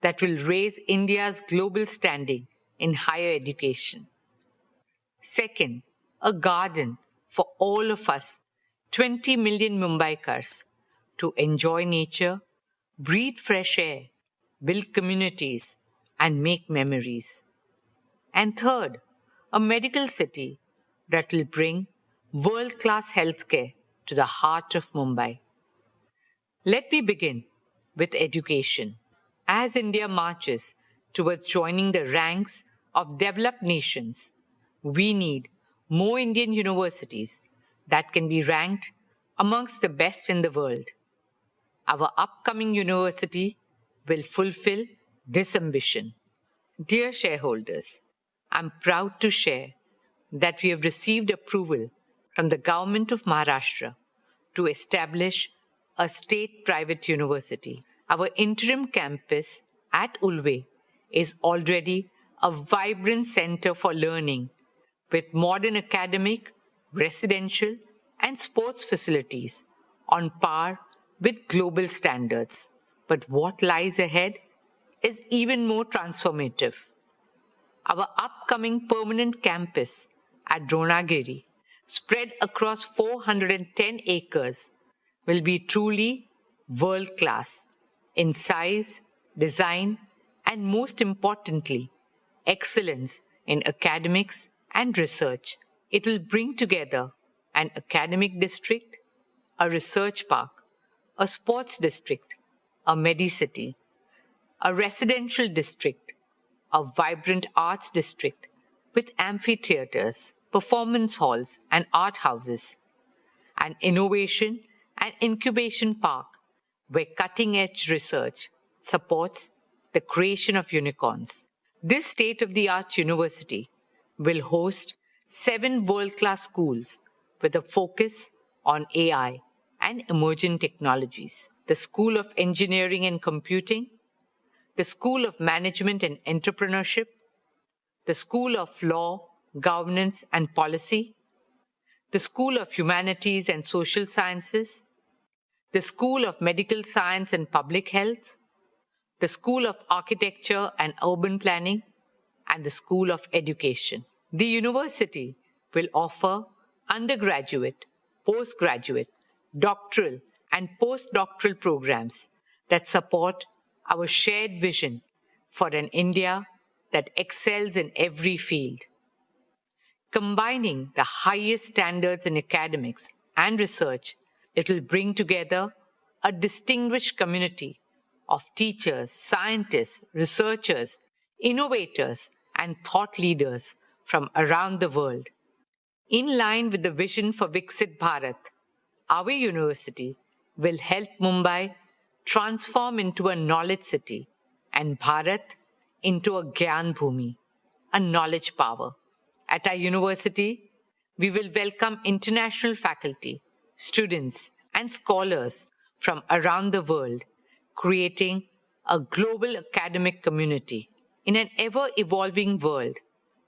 that will raise India's global standing in higher education. Second, a garden for all of us, 20 million Mumbaikars, to enjoy nature, breathe fresh air, build communities, and make memories. And third, a medical city that will bring world-class healthcare to the heart of Mumbai. Let me begin with education. As India marches towards joining the ranks of developed nations, we need more Indian universities that can be ranked amongst the best in the world. Our upcoming university will fulfill this ambition. Dear shareholders, I'm proud to share that we have received approval from the Government of Maharashtra to establish a state-private university. Our interim campus at Ulve is already a vibrant center for learning with modern academic, residential, and sports facilities on par with global standards. But what lies ahead is even more transformative. Our upcoming permanent campus at Dronagiri, spread across 410 acres, will be truly world-class in size, design, and most importantly, excellence in academics and research. It will bring together an academic district, a research park, a sports district, a medicity, a residential district, a vibrant arts district with amphitheaters, performance halls, and art houses, an innovation and incubation park where cutting-edge research supports the creation of unicorns. This state-of-the-art university will host 7 world-class schools with a focus on AI and emerging technologies. The School of Engineering and Computing, the School of Management and Entrepreneurship, the School of Law, Governance and Policy, the School of Humanities and Social Sciences, the School of Medical Science and Public Health, the School of Architecture and Urban Planning, and the School of Education. The university will offer undergraduate, postgraduate, doctoral, and postdoctoral programs that support our shared vision for an India that excels in every field. Combining the highest standards in academics and research, it will bring together a distinguished community of teachers, scientists, researchers, innovators, and thought leaders from around the world. In line with the vision for Viksit Bharat, our university will help Mumbai transform into a knowledge city and Bharat into a Gyan Bhumi, a knowledge power. At our university, we will welcome international faculty students, and scholars from around the world, creating a global academic community in an ever-evolving world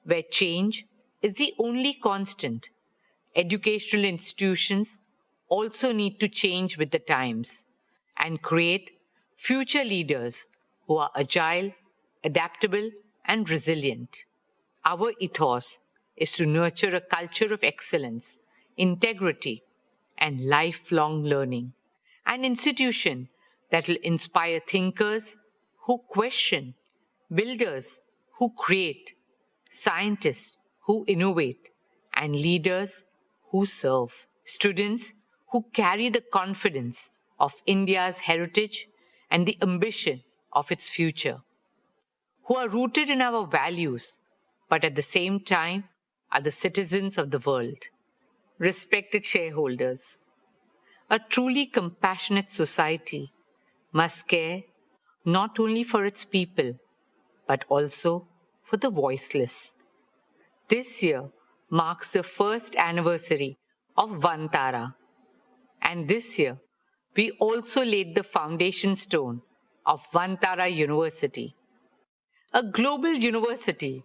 where change is the only constant. Educational institutions also need to change with the times and create future leaders who are agile, adaptable, and resilient. Our ethos is to nurture a culture of excellence, integrity, and lifelong learning, an institution that will inspire thinkers who question, builders who create, scientists who innovate, and leaders who serve. Students who carry the confidence of India's heritage and the ambition of its future, who are rooted in our values, but at the same time are the citizens of the world. Respected shareholders, a truly compassionate society must care not only for its people, but also for the voiceless. This year marks the first anniversary of Vantara, and this year we also laid the foundation stone of Vantara University, a global university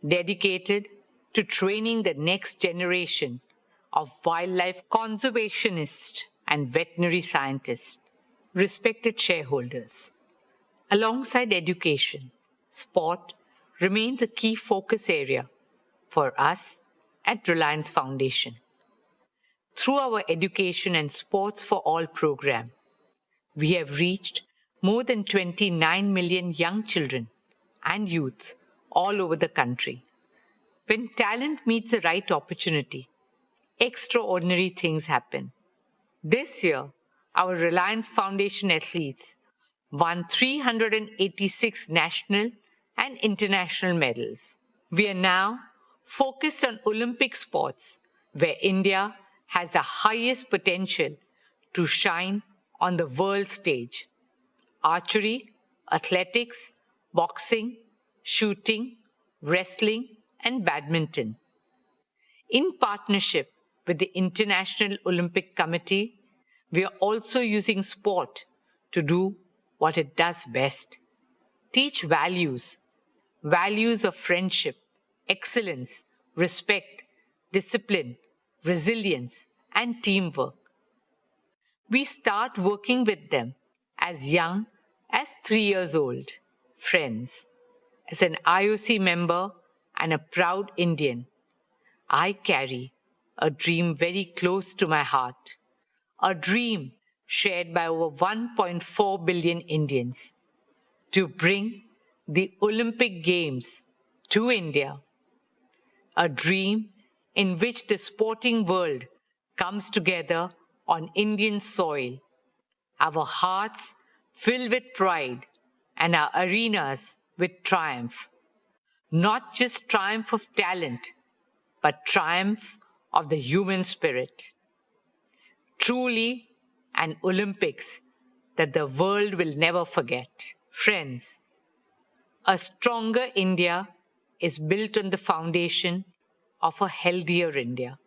dedicated to training the next generation of wildlife conservationists and veterinary scientists. Respected shareholders, alongside education, sport remains a key focus area for us at Reliance Foundation. Through our Education and Sports for All program, we have reached more than 29 million young children and youths all over the country. When talent meets the right opportunity, extraordinary things happen. This year, our Reliance Foundation athletes won 386 national and international medals. We are now focused on Olympic sports, where India has the highest potential to shine on the world stage. Archery, athletics, boxing, shooting, wrestling, and badminton. In partnership with the International Olympic Committee, we are also using sport to do what it does best. Teach values of friendship, excellence, respect, discipline, resilience, and teamwork. We start working with them as young as 3 years old. Friends, as an IOC member and a proud Indian, I carry a dream very close to my heart, a dream shared by over 1.4 billion Indians, to bring the Olympic Games to India, a dream in which the sporting world comes together on Indian soil, our hearts filled with pride and our arenas with triumph. Not just triumph of talent, but triumph of the human spirit. Truly an Olympics that the world will never forget. Friends, a stronger India is built on the foundation of a healthier India.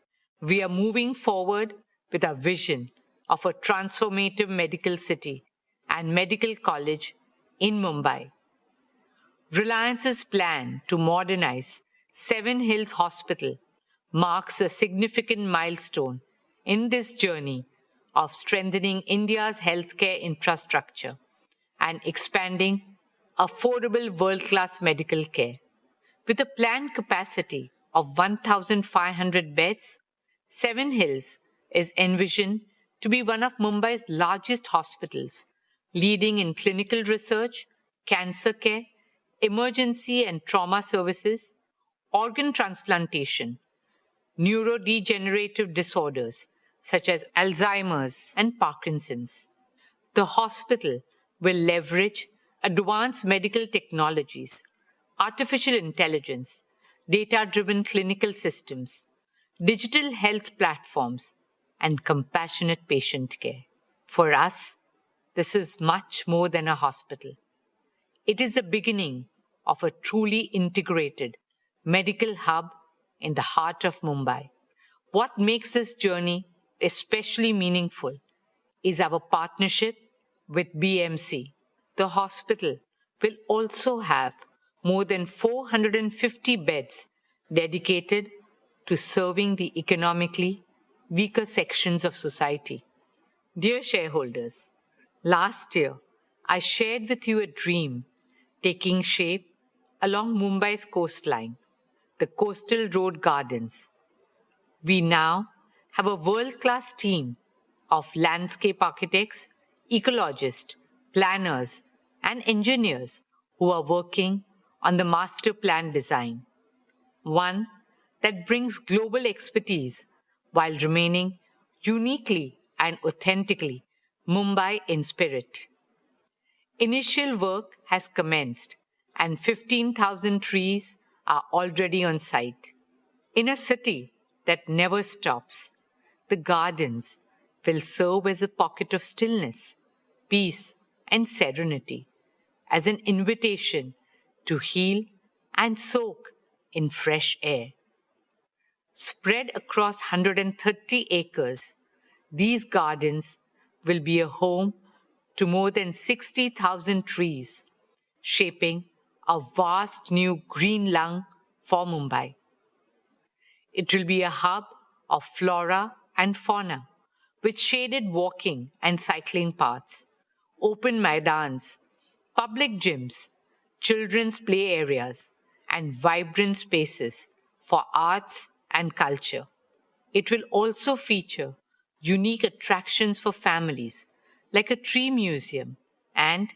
We are moving forward with our vision of a transformative medical city and medical college in Mumbai. Reliance's plan to modernize Seven Hills Hospital marks a significant milestone in this journey of strengthening India's healthcare infrastructure and expanding affordable world-class medical care. With a planned capacity of 1,500 beds, Seven Hills is envisioned to be one of Mumbai's largest hospitals, leading in clinical research, cancer care, emergency and trauma services, organ transplantation, neurodegenerative disorders such as Alzheimer's and Parkinson's. The hospital will leverage advanced medical technologies, artificial intelligence, data-driven clinical systems, digital health platforms, and compassionate patient care. For us, this is much more than a hospital. It is the beginning of a truly integrated medical hub in the heart of Mumbai. What makes this journey especially meaningful is our partnership with BMC. The hospital will also have more than 450 beds dedicated to serving the economically weaker sections of society. Dear shareholders, last year I shared with you a dream taking shape along Mumbai's coastline, the Coastal Road Gardens. We now have a world-class team of landscape architects, ecologists, planners, and engineers who are working on the master plan design, one that brings global expertise while remaining uniquely and authentically Mumbai in spirit. Initial work has commenced and 15,000 trees are already on site. In a city that never stops, the gardens will serve as a pocket of stillness, peace, and serenity, as an invitation to heal and soak in fresh air. Spread across 130 acres, these gardens will be a home to more than 60,000 trees, shaping a vast new green lung for Mumbai. It will be a hub of flora and fauna, with shaded walking and cycling paths, open maidans, public gyms, children's play areas, and vibrant spaces for arts and culture. It will also feature unique attractions for families, like a tree museum and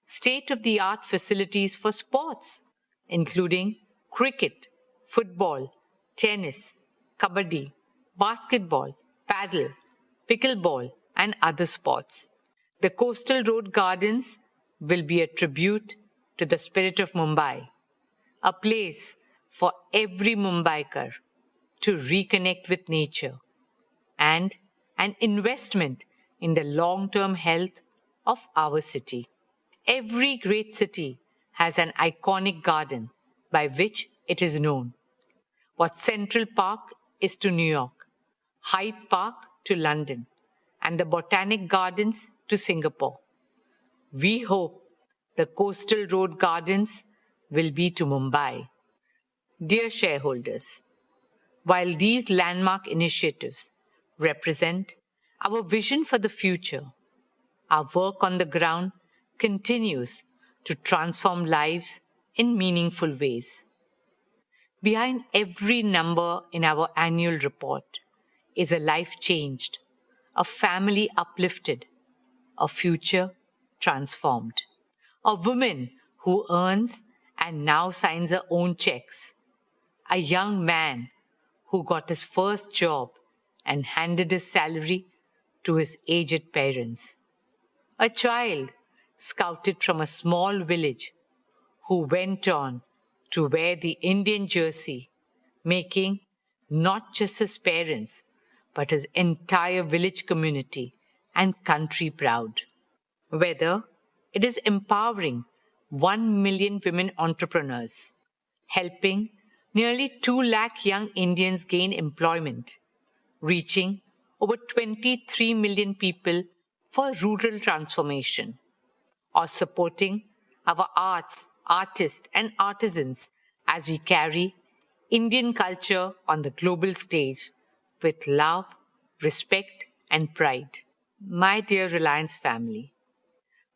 state-of-the-art facilities for sports, including cricket, football, tennis, kabaddi, basketball, paddle, pickleball, and other sports. The Coastal Road Gardens will be a tribute to the spirit of Mumbai, a place for every Mumbaikar to reconnect with nature, and an investment in the long-term health of our city. Every great city has an iconic garden by which it is known. What Central Park is to New York, Hyde Park to London, and the Botanic Gardens to Singapore. We hope the Coastal Road Gardens will be to Mumbai. Dear shareholders, while these landmark initiatives represent our vision for the future, our work on the ground continues to transform lives in meaningful ways. Behind every number in our annual report is a life changed, a family uplifted, a future transformed, a woman who earns and now signs her own checks, a young man who got his first job and handed his salary to his aged parents, a child scouted from a small village who went on to wear the Indian jersey, making not just his parents, but his entire village community and country proud. Whether it is empowering 1 million women entrepreneurs, helping nearly 2 lakh young Indians gain employment, reaching over 23 million people for rural transformation, or supporting our arts, artists, and artisans as we carry Indian culture on the global stage with love, respect, and pride. My dear Reliance family,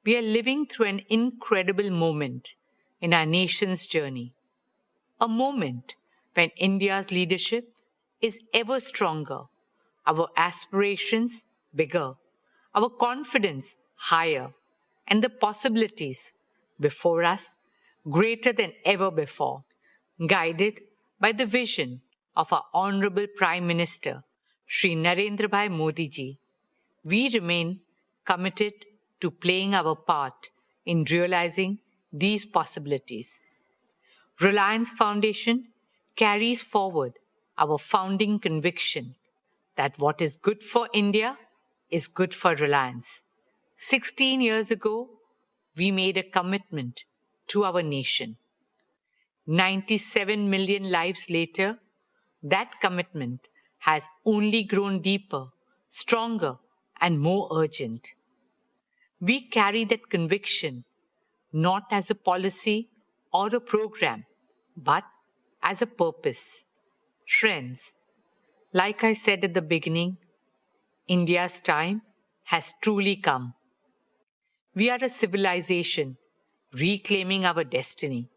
we are living through an incredible moment in our nation's journey, a moment when India's leadership is ever stronger, our aspirations bigger, our confidence higher, and the possibilities before us greater than ever before. Guided by the vision of our Honorable Prime Minister, Shri Narendra Bhai Modi ji, we remain committed to playing our part in realizing these possibilities. Reliance Foundation carries forward our founding conviction that what is good for India is good for Reliance. 16 years ago, we made a commitment to our nation. 97 million lives later, that commitment has only grown deeper, stronger, and more urgent. We carry that conviction not as a policy or a program, but as a purpose. Friends, like I said at the beginning, India's time has truly come. We are a civilization reclaiming our destiny.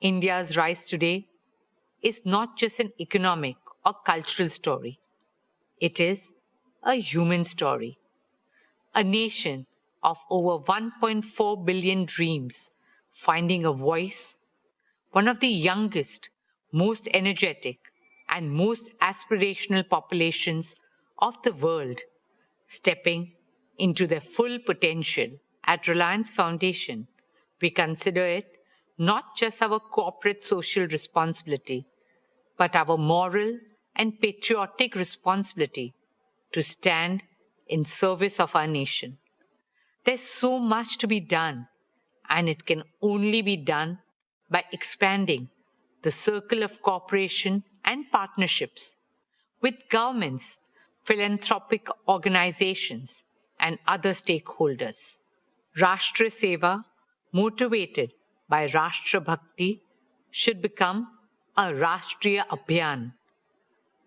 India's rise today is not just an economic or cultural story. It is a human story. A nation of over 1.4 billion dreams finding a voice, one of the youngest, most energetic, and most aspirational populations of the world, stepping into their full potential at Reliance Foundation. We consider it not just our corporate social responsibility, but our moral and patriotic responsibility to stand in service of our nation. There's so much to be done, and it can only be done by expanding the circle of cooperation and partnerships with governments, philanthropic organizations, and other stakeholders. Rashtra Seva, motivated by Rashtra Bhakti, should become a Rashtriya Abhiyan.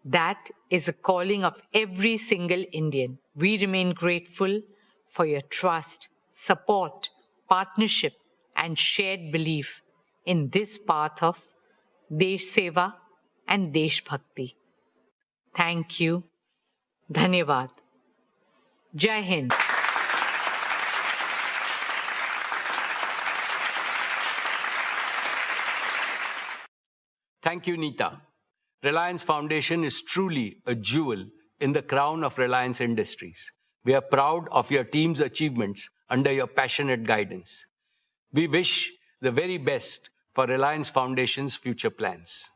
That is a calling of every single Indian. We remain grateful for your trust, support, partnership, and shared belief in this path of Desh Seva and Desh Bhakti. Thank you. Dhanyavad. Jai Hind. Thank you, Neeta. Reliance Foundation is truly a jewel in the crown of Reliance Industries. We are proud of your team's achievements under your passionate guidance. We wish the very best for Reliance Foundation's future plans.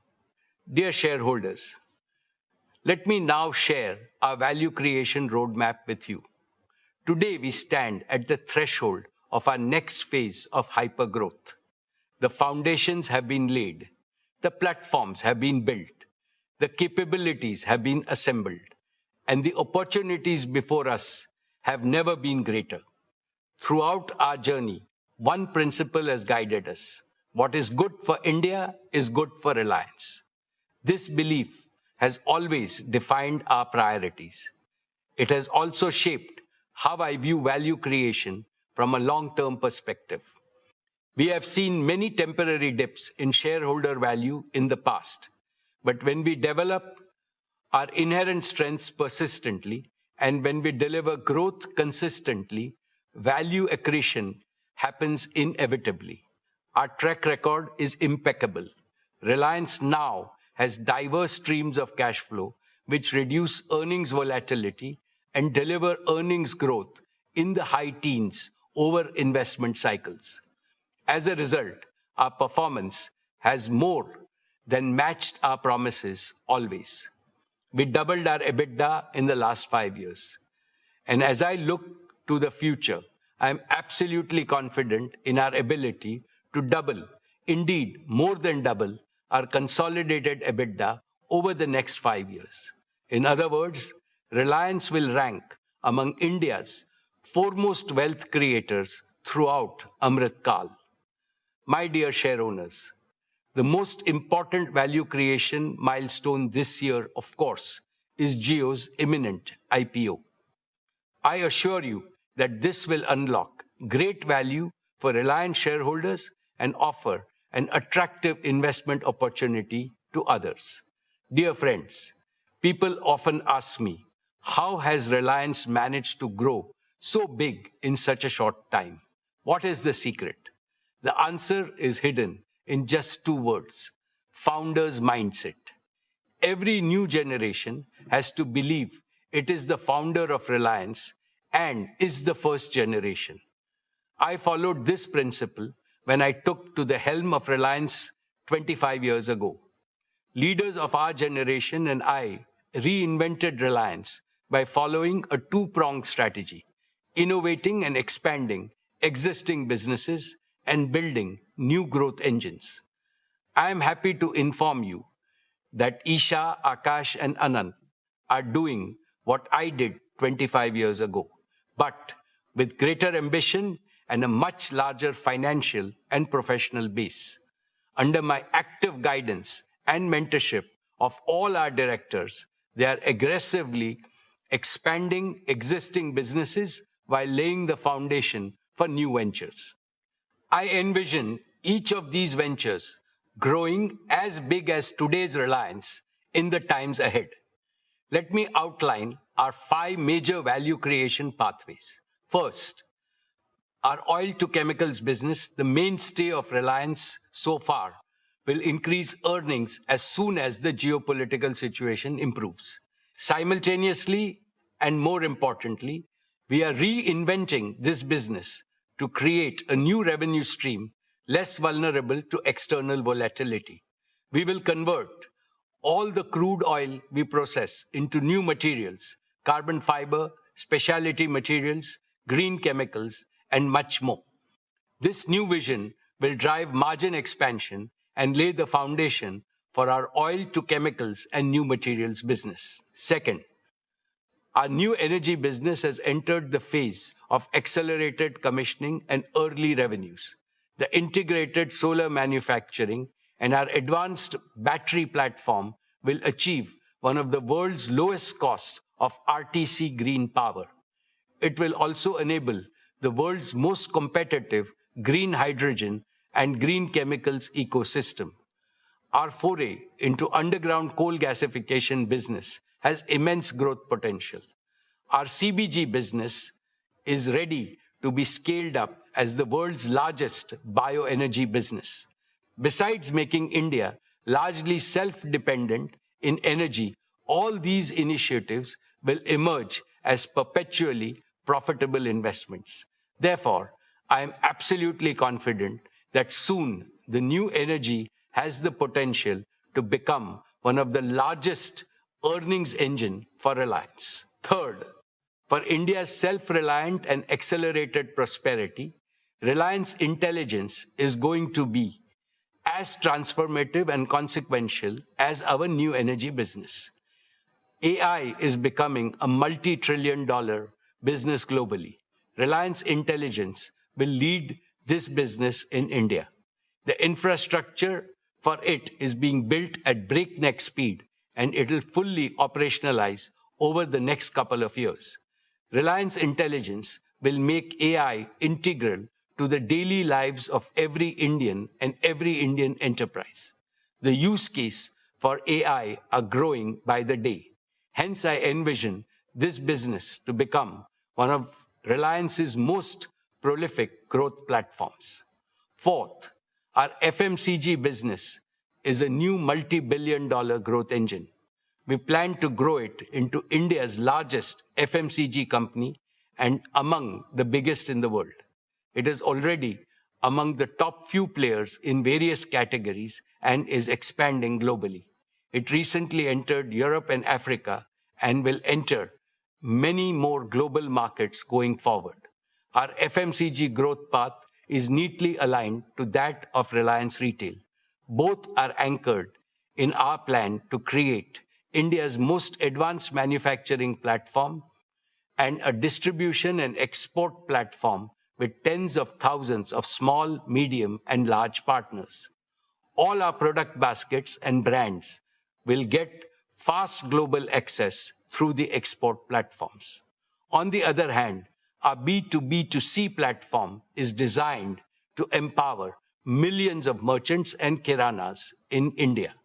Dear shareholders, let me now share our value creation roadmap with you. Today, we stand at the threshold of our next phase of hypergrowth. The foundations have been laid. The platforms have been built. The capabilities have been assembled. And the opportunities before us have never been greater. Throughout our journey, one principle has guided us. What is good for India is good for Reliance. This belief has always defined our priorities. It has also shaped how I view value creation from a long-term perspective. We have seen many temporary dips in shareholder value in the past, but when we develop our inherent strengths persistently and when we deliver growth consistently, value accretion happens inevitably. Our track record is impeccable. Reliance now has diverse streams of cash flow which reduce earnings volatility and deliver earnings growth in the high teens over investment cycles. As a result, our performance has more than matched our promises always. We doubled our EBITDA in the last 5 years. And as I look to the future, I am absolutely confident in our ability to double, indeed more than double, our consolidated EBITDA over the next 5 years. In other words, Reliance will rank among India's foremost wealth creators throughout Amrit Kal. My dear shareowners, the most important value creation milestone this year, of course, is JIO's imminent IPO. I assure you that this will unlock great value for Reliance shareholders and offer an attractive investment opportunity to others. Dear friends, people often ask me, how has Reliance managed to grow so big in such a short time? What is the secret? The answer is hidden in just 2 words: founder's mindset. Every new generation has to believe it is the founder of Reliance and is the first generation. I followed this principle when I took to the helm of Reliance 25 years ago. Leaders of our generation and I reinvented Reliance by following a 2-pronged strategy: innovating and expanding existing businesses and building new growth engines. I am happy to inform you that Isha, Akash, and Anant are doing what I did 25 years ago, but with greater ambition and a much larger financial and professional base. Under my active guidance and mentorship of all our directors, they are aggressively expanding existing businesses while laying the foundation for new ventures. I envision each of these ventures growing as big as today's Reliance in the times ahead. Let me outline our 5 major value creation pathways. First, our oil to chemicals business, the mainstay of Reliance so far, will increase earnings as soon as the geopolitical situation improves. Simultaneously, and more importantly, we are reinventing this business to create a new revenue stream less vulnerable to external volatility. We will convert all the crude oil we process into new materials, carbon fiber, specialty materials, green chemicals, and much more. This new vision will drive margin expansion and lay the foundation for our oil to chemicals and new materials business. Second, our new energy business has entered the phase of accelerated commissioning and early revenues. The integrated solar manufacturing and our advanced battery platform will achieve one of the world's lowest cost of RTC green power. It will also enable the world's most competitive green hydrogen and green chemicals ecosystem. Our foray into underground coal gasification business has immense growth potential. Our CBG business is ready to be scaled up as the world's largest bioenergy business. Besides making India largely self-dependent in energy, all these initiatives will emerge as perpetually profitable investments. Therefore, I am absolutely confident that soon the new energy has the potential to become one of the largest earnings engine for Reliance. Third, for India's self-reliant and accelerated prosperity, Reliance Intelligence is going to be as transformative and consequential as our new energy business. AI is becoming a multi-trillion-dollar business globally. Reliance Intelligence will lead this business in India. The infrastructure for it is being built at breakneck speed, and it will fully operationalize over the next couple of years. Reliance Intelligence will make AI integral to the daily lives of every Indian and every Indian enterprise. The use case for AI are growing by the day. Hence, I envision this business to become one of Reliance's most prolific growth platforms. Fourth, our FMCG business is a new multi-billion-dollar growth engine. We plan to grow it into India's largest FMCG company and among the biggest in the world. It is already among the top few players in various categories and is expanding globally. It recently entered Europe and Africa and will enter many more global markets going forward. Our FMCG growth path is neatly aligned to that of Reliance Retail. Both are anchored in our plan to create India's most advanced manufacturing platform and a distribution and export platform with tens of thousands of small, medium, and large partners. All our product baskets and brands will get fast global access through the export platforms. On the other hand, our B2B2C platform is designed to empower millions of merchants and kiranas in India.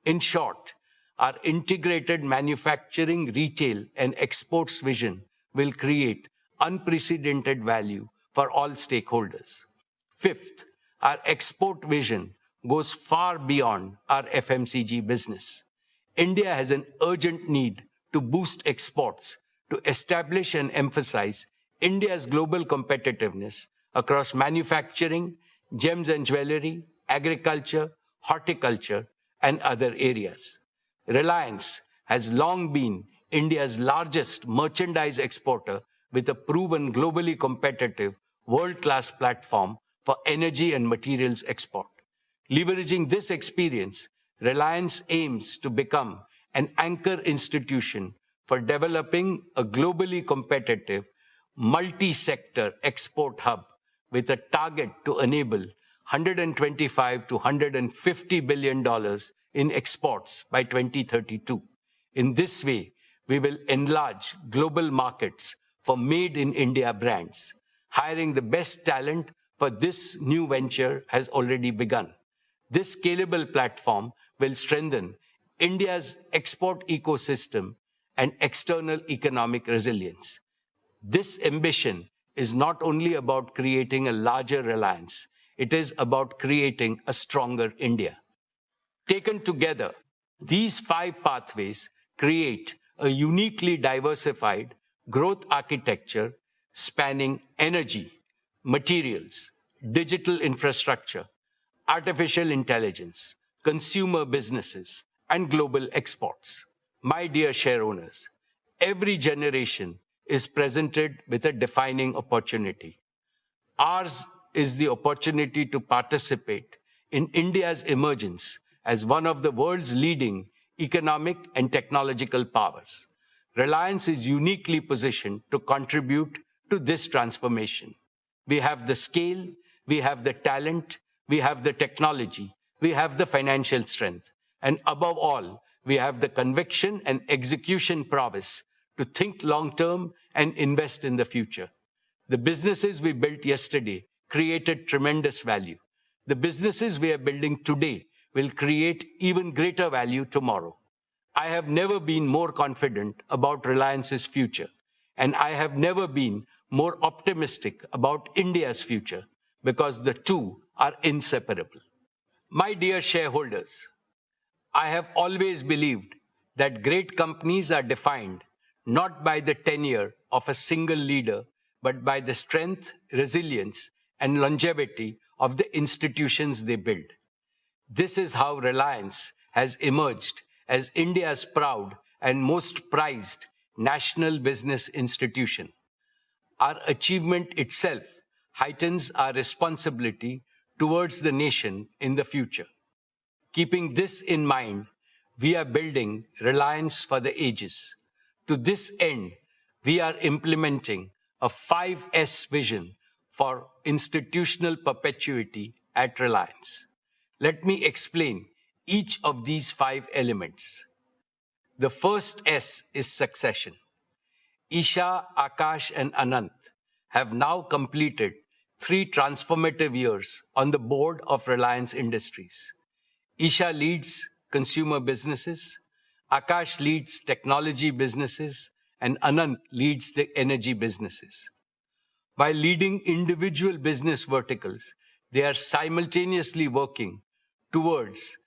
In short, our integrated manufacturing, retail, and exports vision will create unprecedented value for all stakeholders. Fifth, our export vision goes far beyond our FMCG business. India has an urgent need to boost exports, to establish and emphasize India's global competitiveness across manufacturing, gems and jewelry, agriculture, horticulture, and other areas. Reliance has long been India's largest merchandise exporter with a proven globally competitive world-class platform for energy and materials export. Leveraging this experience, Reliance aims to become an anchor institution for developing a globally competitive, multi-sector export hub with a target to enable $125 to $150 billion in exports by 2032. In this way, we will enlarge global markets for made-in-India brands. Hiring the best talent for this new venture has already begun. This scalable platform will strengthen India's export ecosystem and external economic resilience. This ambition is not only about creating a larger Reliance, it is about creating a stronger India. Taken together, these 5 pathways create a uniquely diversified growth architecture spanning energy, materials, digital infrastructure, artificial intelligence, consumer businesses, and global exports. My dear shareowners, every generation is presented with a defining opportunity. Ours is the opportunity to participate in India's emergence as one of the world's leading economic and technological powers. Reliance is uniquely positioned to contribute to this transformation. We have the scale, we have the talent, we have the technology, we have the financial strength, and above all, we have the conviction and execution prowess to think long-term and invest in the future. The businesses we built yesterday created tremendous value. The businesses we are building today will create even greater value tomorrow. I have never been more confident about Reliance's future, and I have never been more optimistic about India's future, because the two are inseparable. My dear shareholders, I have always believed that great companies are defined not by the tenure of a single leader, but by the strength, resilience, and longevity of the institutions they build. This is how Reliance has emerged as India's proud and most prized national business institution. Our achievement itself heightens our responsibility towards the nation in the future. Keeping this in mind, we are building Reliance for the ages. To this end, we are implementing a 5S vision for institutional perpetuity at Reliance. Let me explain each of these 5 elements. The first S is succession. Isha, Akash, and Anant have now completed 3 transformative years on the board of Reliance Industries. Isha leads consumer businesses, Akash leads technology businesses, and Anant leads the energy businesses. While leading individual business verticals, they are simultaneously working towards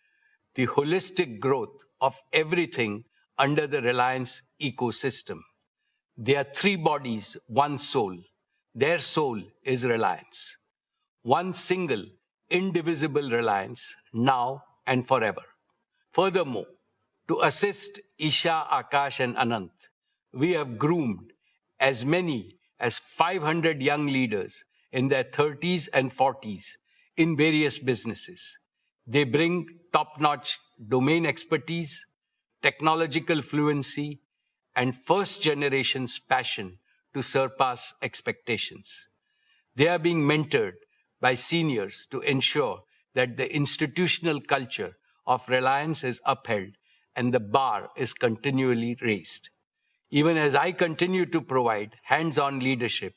the holistic growth of everything under the Reliance ecosystem. They are 3 bodies, 1 soul. Their soul is Reliance. One single, indivisible Reliance, now and forever. Furthermore, to assist Isha, Akash, and Anant, we have groomed as many as 500 young leaders in their 30s and 40s in various businesses. They bring top-notch domain expertise, technological fluency, and first-generation's passion to surpass expectations. They are being mentored by seniors to ensure that the institutional culture of Reliance is upheld and the bar is continually raised. Even as I continue to provide hands-on leadership,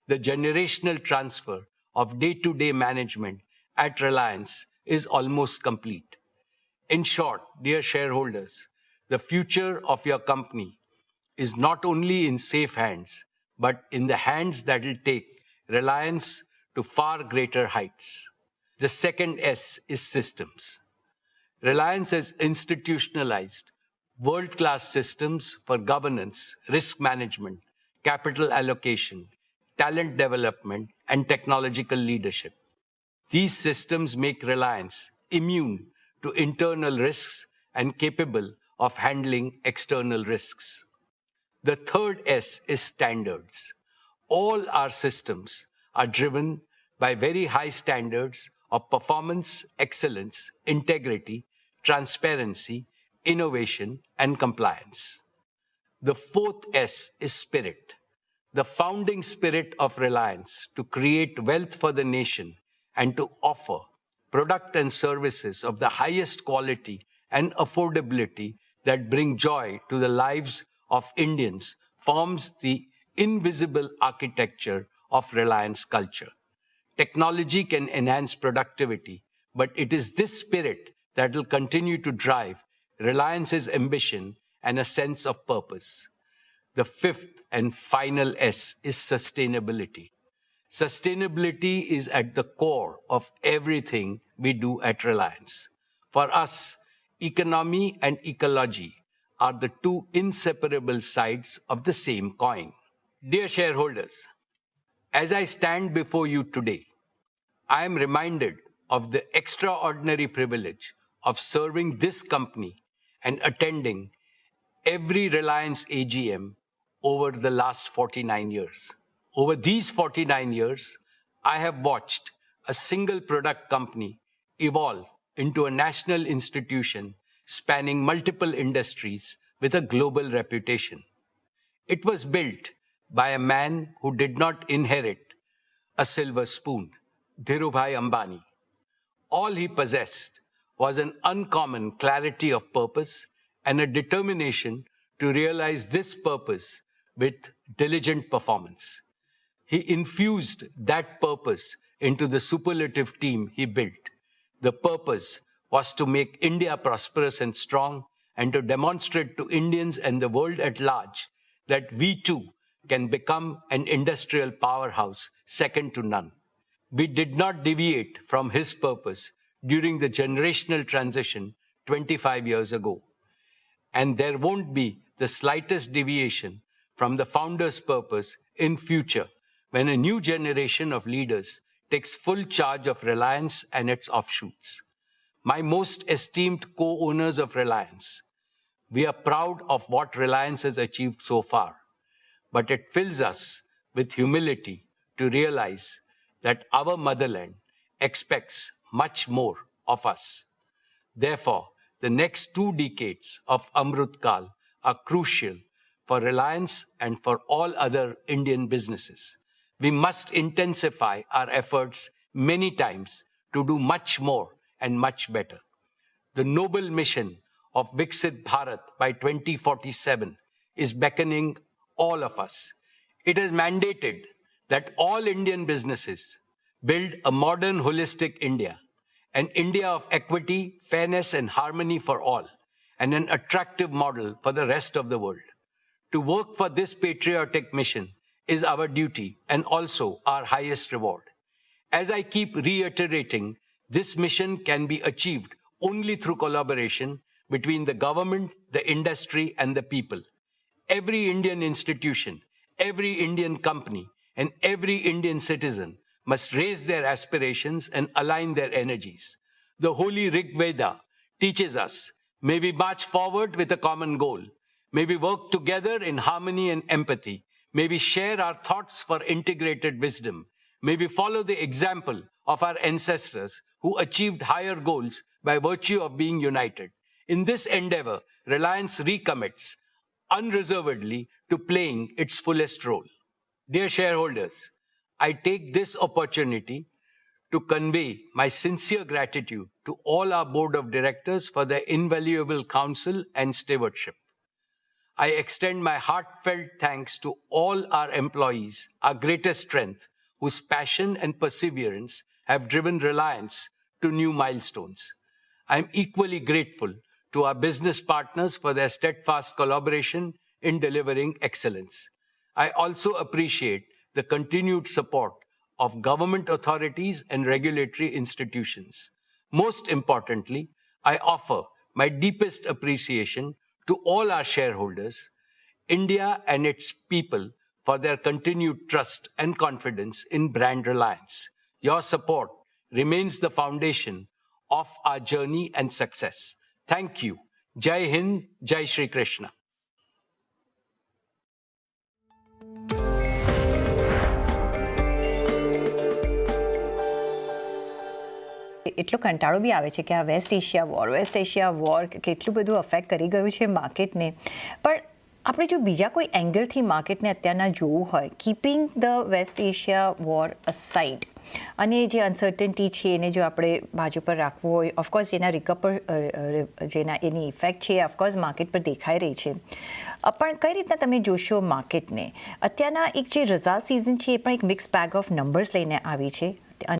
the generational transfer of day-to-day management at Reliance is almost complete. In short, dear shareholders, the future of your company is not only in safe hands, but in the hands that will take Reliance to far greater heights. The second S is systems. Reliance has institutionalized world-class systems for governance, risk management, capital allocation, talent development, and technological leadership. These systems make Reliance immune to internal risks and capable of handling external risks. The third S is standards. All our systems are driven by very high standards of performance, excellence, integrity, transparency, innovation, and compliance. The fourth S is spirit. The founding spirit of Reliance to create wealth for the nation and to offer product and services of the highest quality and affordability that bring joy to the lives of Indians forms the invisible architecture of Reliance culture. Technology can enhance productivity, but it is this spirit that will continue to drive Reliance's ambition and a sense of purpose. The fifth and final S is sustainability. Sustainability is at the core of everything we do at Reliance. For us, economy and ecology are the two inseparable sides of the same coin. Dear shareholders, as I stand before you today, I am reminded of the extraordinary privilege of serving this company and attending every Reliance AGM over the last 49 years. Over these 49 years, I have watched a single product company evolve into a national institution spanning multiple industries with a global reputation. It was built by a man who did not inherit a silver spoon, Dhirubhai Ambani. All he possessed was an uncommon clarity of purpose and a determination to realize this purpose with diligent performance. He infused that purpose into the superlative team he built. The purpose was to make India prosperous and strong and to demonstrate to Indians and the world at large that we too can become an industrial powerhouse second to none. We did not deviate from his purpose during the generational transition 25 years ago. And there won't be the slightest deviation from the founder's purpose in future when a new generation of leaders takes full charge of Reliance and its offshoots. My most esteemed co-owners of Reliance, we are proud of what Reliance has achieved so far, but it fills us with humility to realize that our motherland expects much more of us. Therefore, the next 2 decades of Amrut Kal are crucial for Reliance and for all other Indian businesses. We must intensify our efforts many times to do much more and much better. The noble mission of Viksit Bharat by 2047 is beckoning all of us. It has mandated that all Indian businesses build a modern, holistic India, an India of equity, fairness, and harmony for all, and an attractive model for the rest of the world. To work for this patriotic mission is our duty and also our highest reward. As I keep reiterating, this mission can be achieved only through collaboration between the government, the industry, and the people. Every Indian institution, every Indian company, and every Indian citizen must raise their aspirations and align their energies. The holy Rig Veda teaches us, may we march forward with a common goal. May we work together in harmony and empathy. May we share our thoughts for integrated wisdom. May we follow the example of our ancestors who achieved higher goals by virtue of being united. In this endeavor, Reliance recommits unreservedly to playing its fullest role. Dear shareholders, I take this opportunity to convey my sincere gratitude to all our board of directors for their invaluable counsel and stewardship. I extend my heartfelt thanks to all our employees, our greatest strength, whose passion and perseverance have driven Reliance to new milestones. I am equally grateful to our business partners for their steadfast collaboration in delivering excellence. I also appreciate the continued support of government authorities and regulatory institutions. Most importantly, I offer my deepest appreciation to all our shareholders, India and its people, for their continued trust and confidence in brand Reliance. Your support remains the foundation of our journey and success. Thank you. Jai Hind, Jai Shri Krishna. એટલો કંટાળો બી આવે છે કે આ waste Asia war કેટલું બધું affect કરી ગયું છે માર્કેટને. પણ આપણે જો બીજા કોઈ એંગલથી માર્કેટને અત્યારના જોવું હોય, keeping the West Asia war aside અને જે અનસર્ટનિટી છે એને જો આપણે બાજુ પર રાખવું હોય, ઓફકોર્સ જેના એની ઇફેક્ટ છે ઓફકોર્સ માર્કેટ પર દેખાઈ રહી છે, પણ કઈ રીતના તમે જોશો માર્કેટને? અત્યારના એક જે રિઝલ્ટ સિઝન છે એ પણ એક મિક્સ બેગ ઓફ નંબર્સ લઈને આવી છે.